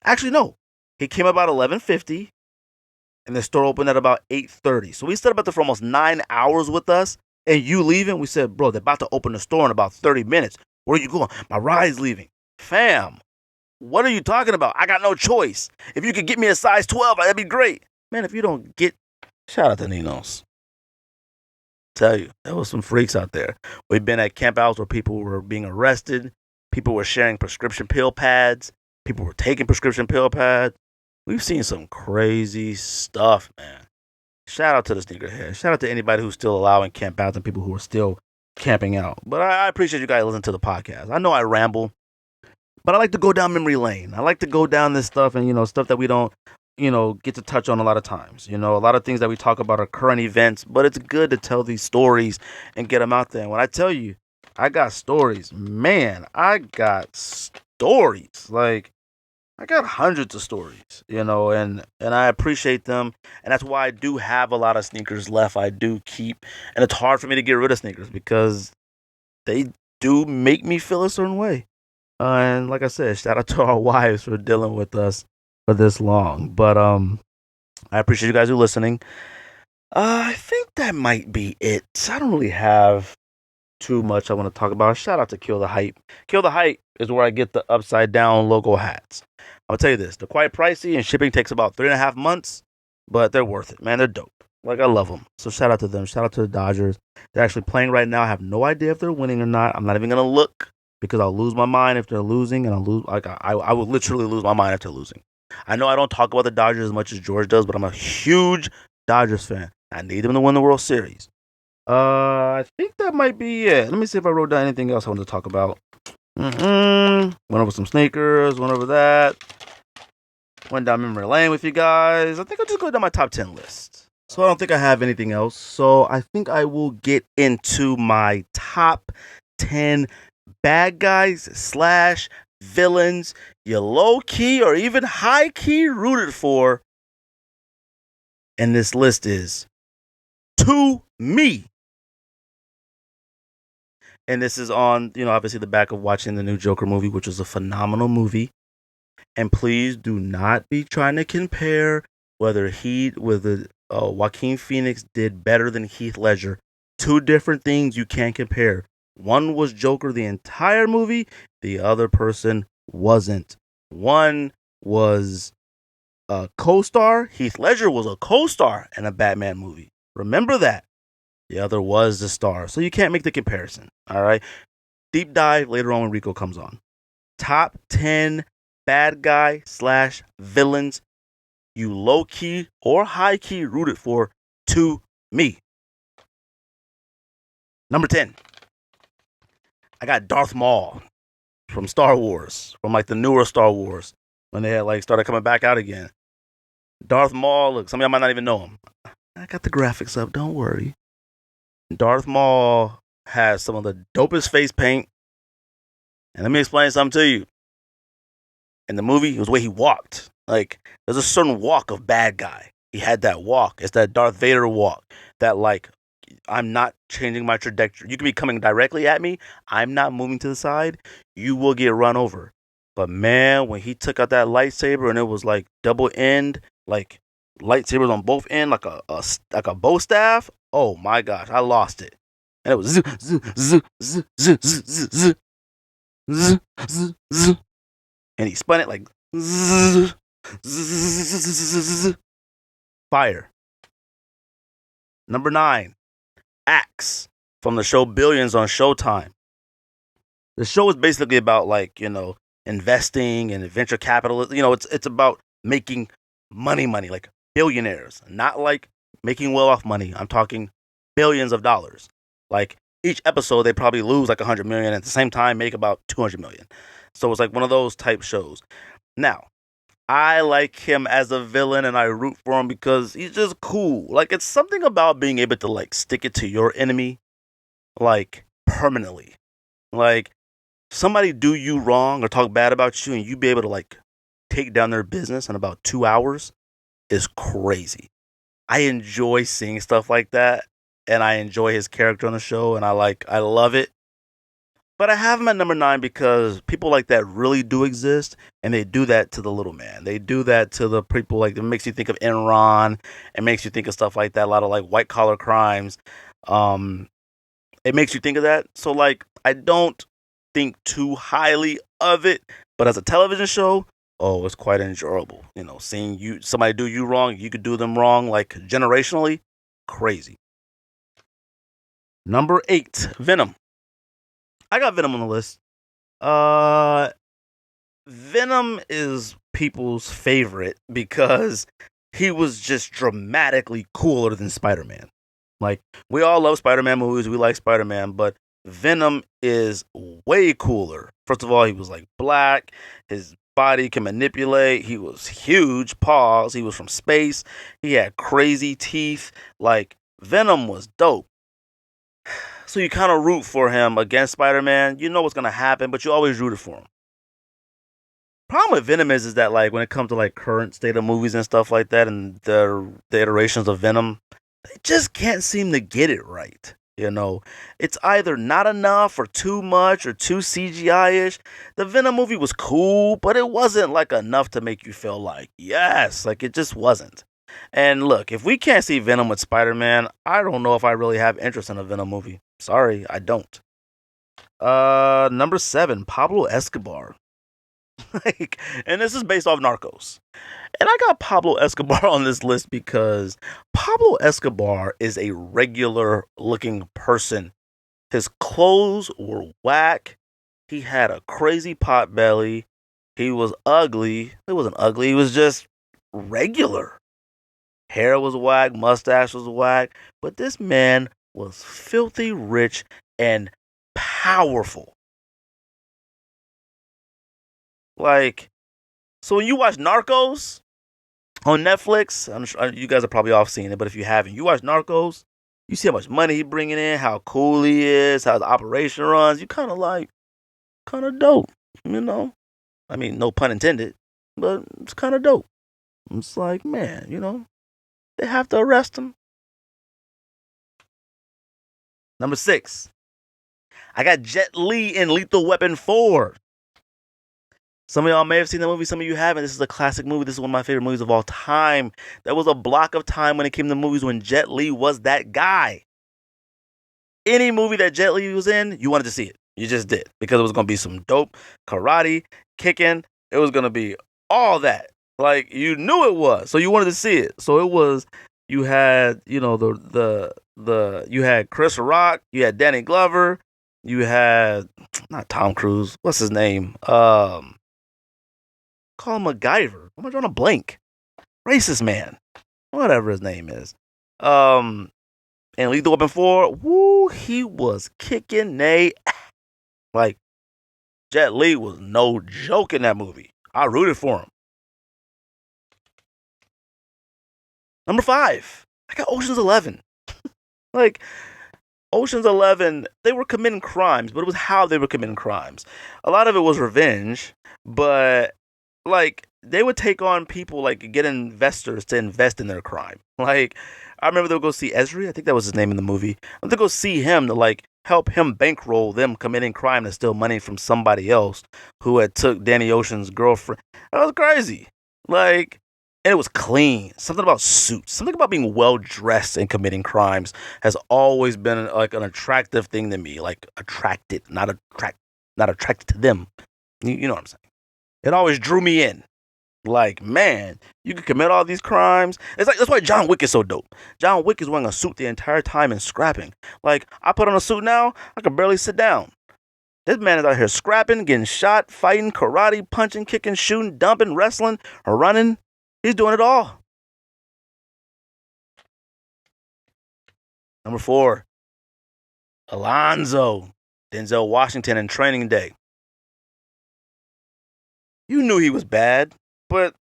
Actually, no. He came about 11:50. And the store opened at about 8:30. So we stood up there for almost 9 hours with us. And you leaving? We said, bro, they're about to open the store in about 30 minutes. Where are you going? My ride's leaving. Fam, what are you talking about? I got no choice. If you could get me a size 12, that'd be great. Man, if you don't get... Shout out to Ninos. Tell you, there was some freaks out there. We've been at campouts where people were being arrested, people were sharing prescription pill pads, people were taking prescription pill pads. We've seen some crazy stuff, man. Shout out to the sneakerhead. Shout out to anybody who's still allowing campouts and people who are still camping out. But I appreciate you guys listening to the podcast. I know I ramble, but I like to go down memory lane. I like to go down this stuff and, stuff that we don't, get to touch on a lot of times. A lot of things that we talk about are current events, but it's good to tell these stories and get them out there. And when I tell you, I got stories, man, I got stories. Like, I got hundreds of stories, and I appreciate them. And that's why I do have a lot of sneakers left. I do keep, and it's hard for me to get rid of sneakers because they do make me feel a certain way. And like I said, shout out to our wives for dealing with us for this long. But I appreciate you guys who are listening. I think that might be it. I don't really have too much I want to talk about. Shout out to Kill the Hype. Kill the Hype is where I get the upside down logo hats. I'll tell you this, they're quite pricey and shipping takes about 3.5 months, but they're worth it, man. They're dope. Like, I love them. So shout out to them. Shout out to the Dodgers. They're actually playing right now. I have no idea if they're winning or not. I'm not even going to look because I'll lose my mind if they're losing, and I will literally lose my mind if they're losing. I know I don't talk about the Dodgers as much as George does, but I'm a huge Dodgers fan. I need them to win the World Series. I think that might be it. Let me see if I wrote down anything else I want to talk about. Went over some sneakers, went over that. Went down memory lane with you guys. I think I'll just go down my top 10 list. So I don't think I have anything else. So I think I will get into my top 10 bad guys / villains you low-key or even high-key rooted for. And this list is To Me. And this is on, obviously the back of watching the new Joker movie, which was a phenomenal movie. And please do not be trying to compare whether Joaquin Phoenix did better than Heath Ledger. Two different things you can't compare. One was Joker the entire movie. The other person wasn't. One was a co-star. Heath Ledger was a co-star in a Batman movie. Remember that. The other was the star. So you can't make the comparison. All right. Deep dive later on when Rico comes on. Top 10 bad guy / villains you low-key or high-key rooted for to me. Number 10. I got Darth Maul from Star Wars. From like the newer Star Wars. When they had started coming back out again. Darth Maul, look, some of y'all might not even know him. I got the graphics up, don't worry. Darth Maul has some of the dopest face paint. And let me explain something to you. In the movie, it was the way he walked. Like, there's a certain walk of bad guy. He had that walk. It's that Darth Vader walk. That, I'm not changing my trajectory. You can be coming directly at me. I'm not moving to the side. You will get run over. But, man, when he took out that lightsaber and it was, double end, lightsabers on both ends, like a bow staff. Oh, my gosh. I lost it. And it was z z z z z z z z z z. And he spun it like fire. Number 9, Axe from the show Billions on Showtime. The show is basically about investing and venture capital. It's about making money, like billionaires, not like making well off money. I'm talking billions of dollars. Like each episode, they probably lose like 100 million at the same time, make about 200 million. So it's like one of those type shows. Now, I like him as a villain and I root for him because he's just cool. Like, it's something about being able to stick it to your enemy, permanently. Like, somebody do you wrong or talk bad about you and you be able to take down their business in about 2 hours is crazy. I enjoy seeing stuff like that and I enjoy his character on the show and I love it. But I have him at number 9 because people like that really do exist, and they do that to the little man. They do that to the people it makes you think of Enron. It makes you think of stuff like that. A lot of white collar crimes. It makes you think of that. So I don't think too highly of it, but as a television show, oh, it's quite enjoyable. Seeing somebody do you wrong, you could do them wrong, generationally, crazy. Number 8, Venom. I got Venom on the list. Uh, Venom is people's favorite because he was just dramatically cooler than Spider-Man. Like, we all love Spider-Man movies, we like Spider-Man, but Venom is way cooler. First of all, he was like black, his body can manipulate, he was huge paws, he was from space, he had crazy teeth. Like, Venom was dope. So you kind of root for him against Spider-Man. You know what's gonna happen, but you always rooted for him. Problem with Venom is that like when it comes to like current state of movies and stuff like that, and the iterations of Venom, they just can't seem to get it right. You know, it's either not enough or too much or too CGI-ish. The Venom movie was cool, but it wasn't like enough to make you feel like yes, like it just wasn't. And look, if we can't see Venom with Spider-Man, I don't know if I really have interest in a Venom movie. Sorry, I don't. Number 7, Pablo Escobar. Like, and this is based off Narcos. And I got Pablo Escobar on this list because Pablo Escobar is a regular looking person. His clothes were whack. He had a crazy pot belly. He was ugly. It wasn't ugly. He was just regular. Hair was whack. Mustache was whack. But this man was filthy rich and powerful. Like, so when you watch Narcos on Netflix, I'm sure you guys are probably off seeing it, but if you haven't, you watch Narcos, you see how much money he bringing in, how cool he is, how the operation runs. You kind of like, kind of dope, you know? I mean, no pun intended, but it's kind of dope. It's like, man, you know, they have to arrest him. Number 6, I got Jet Li in Lethal Weapon 4. Some of y'all may have seen the movie, some of you haven't. This is a classic movie. This is one of my favorite movies of all time. There was a block of time when it came to movies when Jet Li was that guy. Any movie that Jet Li was in, you wanted to see it. You just did. Because it was going to be some dope karate, kicking. It was going to be all that. Like, you knew it was. So you wanted to see it. So it was, you had, you know, you had Chris Rock, you had Danny Glover, you had, not Tom Cruise, what's his name? Call him MacGyver. I'm drawing a blank. Racist man. Whatever his name is. And Lethal Weapon 4, woo, he was kicking like, Jet Li was no joke in that movie. I rooted for him. Number 5, I got Ocean's 11. Like, Ocean's 11, they were committing crimes, but it was how they were committing crimes. A lot of it was revenge, but like they would take on people, like get investors to invest in their crime. Like, I remember they would go see Esri, I think that was his name in the movie. They go see him to like help him bankroll them committing crime to steal money from somebody else who had took Danny Ocean's girlfriend. That was crazy. Like, and it was clean. Something about suits, something about being well dressed and committing crimes has always been like an attractive thing to me. Like attracted, not attracted to them. You know what I'm saying? It always drew me in. Like, man, you can commit all these crimes. It's like, that's why John Wick is so dope. John Wick is wearing a suit the entire time and scrapping. Like, I put on a suit now, I can barely sit down. This man is out here scrapping, getting shot, fighting, karate, punching, kicking, shooting, dumping, wrestling, or running. He's doing it all. Number 4, Alonzo, Denzel Washington in Training Day. You knew he was bad, but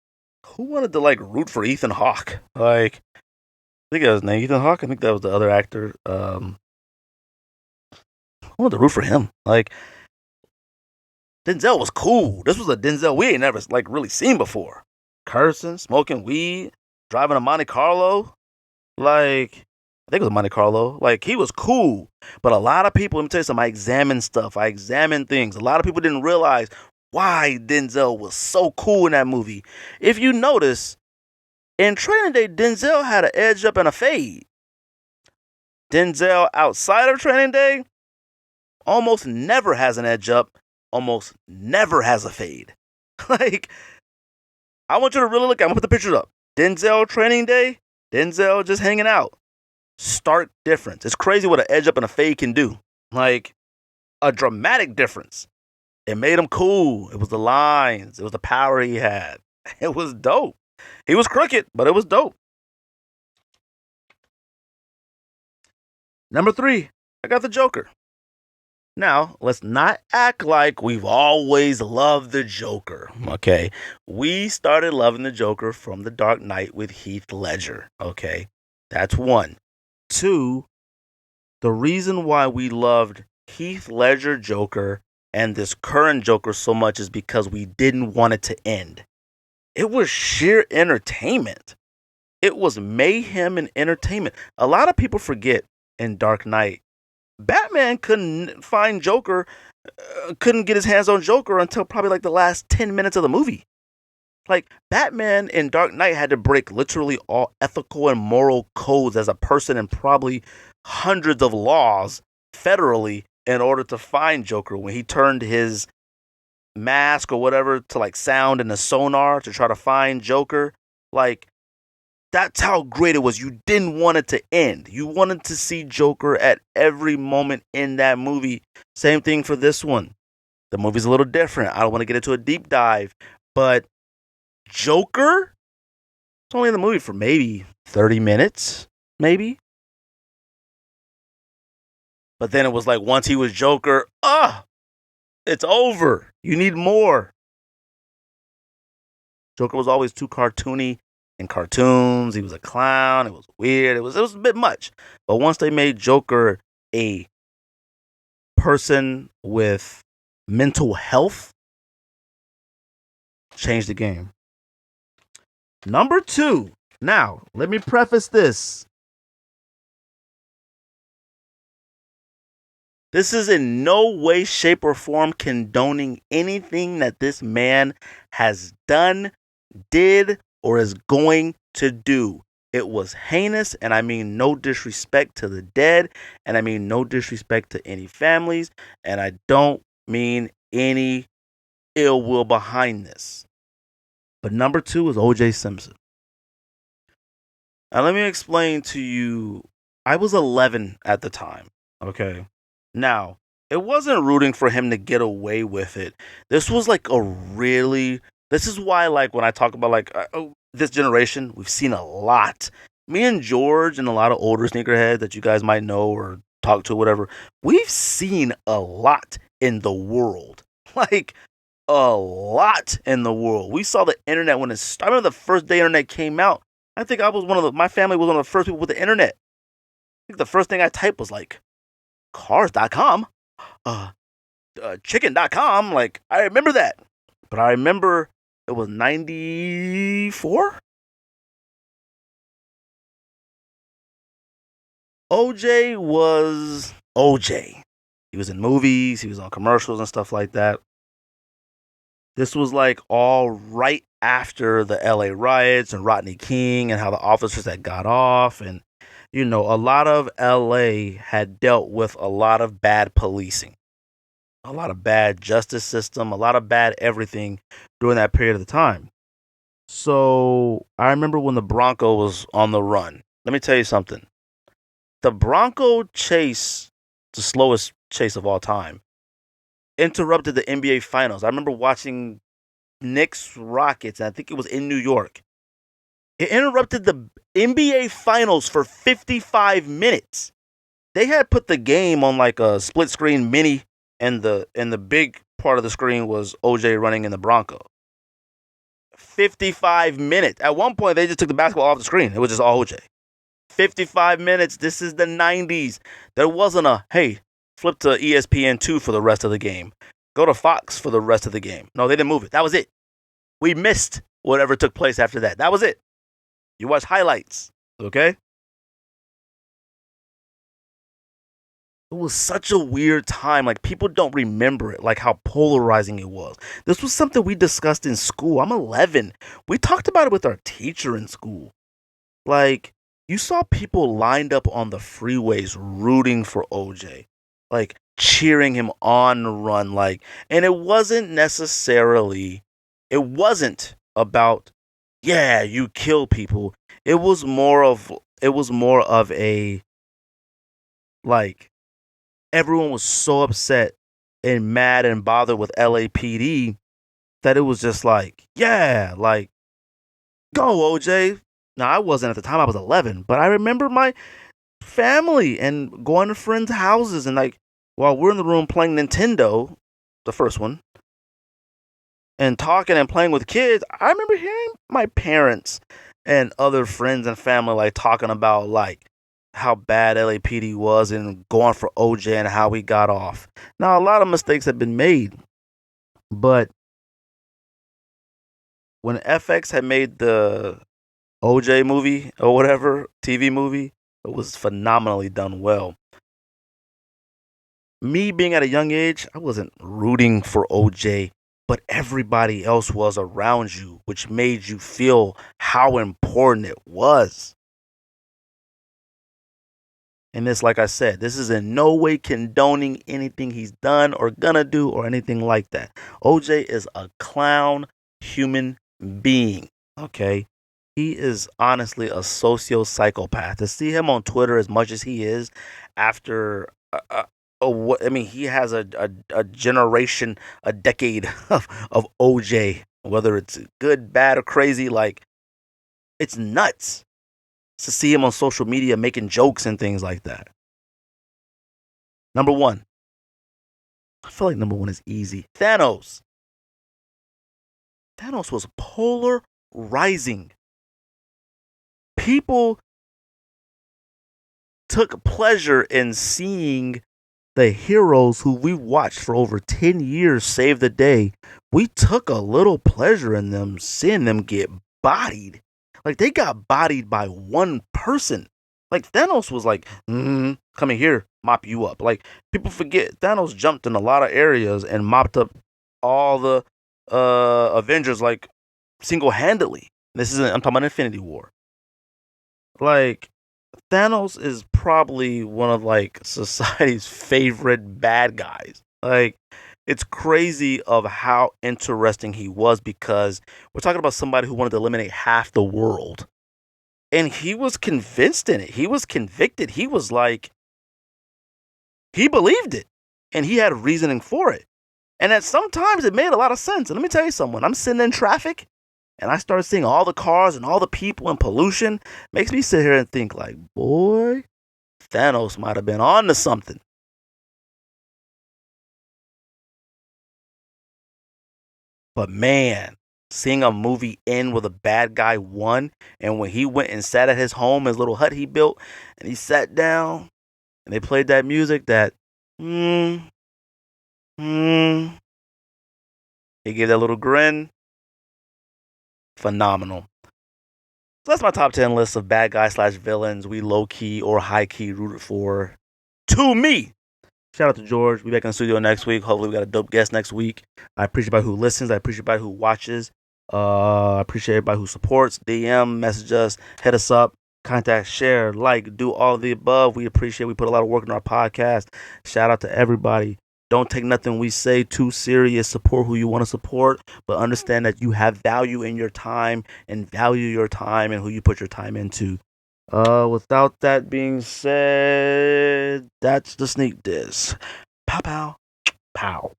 who wanted to like root for Ethan Hawke? Like, I think that was his name, Ethan Hawke. I think that was the other actor. I wanted to root for him. Like, Denzel was cool. This was a Denzel we ain't never like really seen before. Cursing, smoking weed, driving a Monte Carlo. Like, I think it was Monte Carlo. Like, he was cool. But a lot of people, let me tell you something, I examined stuff. I examined things. A lot of people didn't realize why Denzel was so cool in that movie. If you notice, in Training Day, Denzel had an edge up and a fade. Denzel outside of Training Day almost never has an edge up, almost never has a fade. Like, I want you to really look at it. I'm going to put the pictures up. Denzel Training Day, Denzel just hanging out. Stark difference. It's crazy what an edge up and a fade can do. Like, a dramatic difference. It made him cool. It was the lines. It was the power he had. It was dope. He was crooked, but it was dope. Number 3, I got the Joker. Now, let's not act like we've always loved the Joker, okay? We started loving the Joker from The Dark Knight with Heath Ledger, okay? That's 1. 2, the reason why we loved Heath Ledger Joker and this current Joker so much is because we didn't want it to end. It was sheer entertainment. It was mayhem and entertainment. A lot of people forget in Dark Knight, Batman couldn't find Joker, couldn't get his hands on Joker until probably like the last 10 minutes of the movie. Like, Batman in Dark Knight had to break literally all ethical and moral codes as a person and probably hundreds of laws federally in order to find Joker. When he turned his mask or whatever to like sound in a sonar to try to find Joker, like, that's how great it was. You didn't want it to end. You wanted to see Joker at every moment in that movie. Same thing for this one. The movie's a little different. I don't want to get into a deep dive, but Joker, it's only in the movie for maybe 30 minutes, maybe. But then it was like, once he was Joker, it's over. You need more. Joker was always too cartoony in cartoons. He was a clown. It was weird. It was a bit much. But once they made Joker a person with mental health, changed the game. Number 2. Now, let me preface this. This is in no way, shape, or form condoning anything that this man has done, did, or is going to do. It was heinous, and I mean no disrespect to the dead, and I mean no disrespect to any families, and I don't mean any ill will behind this. But number 2 is O.J. Simpson. Now let me explain to you, I was 11 at the time, okay? Now, it wasn't rooting for him to get away with it. This was like this is why, like, when I talk about like this generation, we've seen a lot. Me and George and a lot of older sneakerheads that you guys might know or talk to, whatever, we've seen a lot in the world. Like, a lot in the world. We saw the internet when it started. I remember the first day internet came out. I think my family was one of the first people with the internet. I think the first thing I typed was like, cars.com, chicken.com. Like, I remember that. But I remember it was 94. OJ was OJ. He was in movies, he was on commercials and stuff like that. This was like all right after the LA riots and Rodney King and how the officers had got off. And, you know, a lot of LA had dealt with a lot of bad policing, a lot of bad justice system, a lot of bad everything during that period of the time. So I remember when the Bronco was on the run. Let me tell you something. The Bronco chase, the slowest chase of all time, interrupted the NBA Finals. I remember watching Knicks Rockets, and I think it was in New York. It interrupted the NBA Finals for 55 minutes. They had put the game on like a split screen mini, and the big part of the screen was OJ running in the Bronco. 55 minutes. At one point, they just took the basketball off the screen. It was just all OJ. 55 minutes. This is the 90s. There wasn't a, hey, flip to ESPN2 for the rest of the game. Go to Fox for the rest of the game. No, they didn't move it. That was it. We missed whatever took place after that. That was it. You watch highlights, okay? It was such a weird time. Like, people don't remember it, like how polarizing it was. This was something we discussed in school. I'm 11. We talked about it with our teacher in school. Like, you saw people lined up on the freeways rooting for OJ, like cheering him on the run. Like, and it wasn't about, yeah, you kill people. It was more of it was more of a, like, everyone was so upset and mad and bothered with LAPD that it was just like, yeah, like, go OJ. Now I wasn't at the time, I was 11, but I remember my family and going to friends' houses and, like, while we're in the room playing Nintendo, the first one, and talking and playing with kids, I remember hearing my parents and other friends and family, like, talking about, like, how bad LAPD was and going for OJ and how we got off. Now, a lot of mistakes have been made, but when FX had made the OJ movie or whatever, TV movie, it was phenomenally done well. Me being at a young age, I wasn't rooting for OJ, but everybody else was around you, which made you feel how important it was. And this, like I said, this is in no way condoning anything he's done or gonna do or anything like that. OJ is a clown human being, okay? He is honestly a socio-psychopath. To see him on Twitter as much as he is after I mean, he has a generation, a decade of OJ, whether it's good, bad, or crazy. Like, it's nuts to see him on social media making jokes and things like that. Number one, I feel like number one is easy. Thanos. Thanos was polarizing. People took pleasure in seeing the heroes who we watched for over 10 years save the day. We took a little pleasure in them, seeing them get bodied. Like, they got bodied by one person. Like, Thanos was like, coming here, mop you up. Like, people forget Thanos jumped in a lot of areas and mopped up all the Avengers, like, single-handedly. I'm talking about Infinity War. Like, Thanos is probably one of, like, society's favorite bad guys. Like, it's crazy of how interesting he was, because we're talking about somebody who wanted to eliminate half the world. And he was convinced in it. He was convicted. He was like, he believed it. And he had reasoning for it. And at sometimes it made a lot of sense. And let me tell you something. I'm sitting in traffic and I started seeing all the cars and all the people and pollution. Makes me sit here and think, like, boy, Thanos might have been on to something. But man, seeing a movie end with a bad guy won, and when he went and sat at his home, his little hut he built, and he sat down and they played that music, that he gave that little grin. Phenomenal. So that's my top 10 list of bad guys / villains we low key or high key rooted for, to me. Shout out to George. We'll be back in the studio next week. Hopefully, we got a dope guest next week. I appreciate everybody who listens. I appreciate everybody who watches. I appreciate everybody who supports. DM, message us, hit us up, contact, share, like, do all of the above. We appreciate. We put a lot of work in our podcast. Shout out to everybody. Don't take nothing we say too serious. Support who you want to support, but understand that you have value in your time, and value your time and who you put your time into. Without that being said, that's the sneak diss. Pow, pow, pow.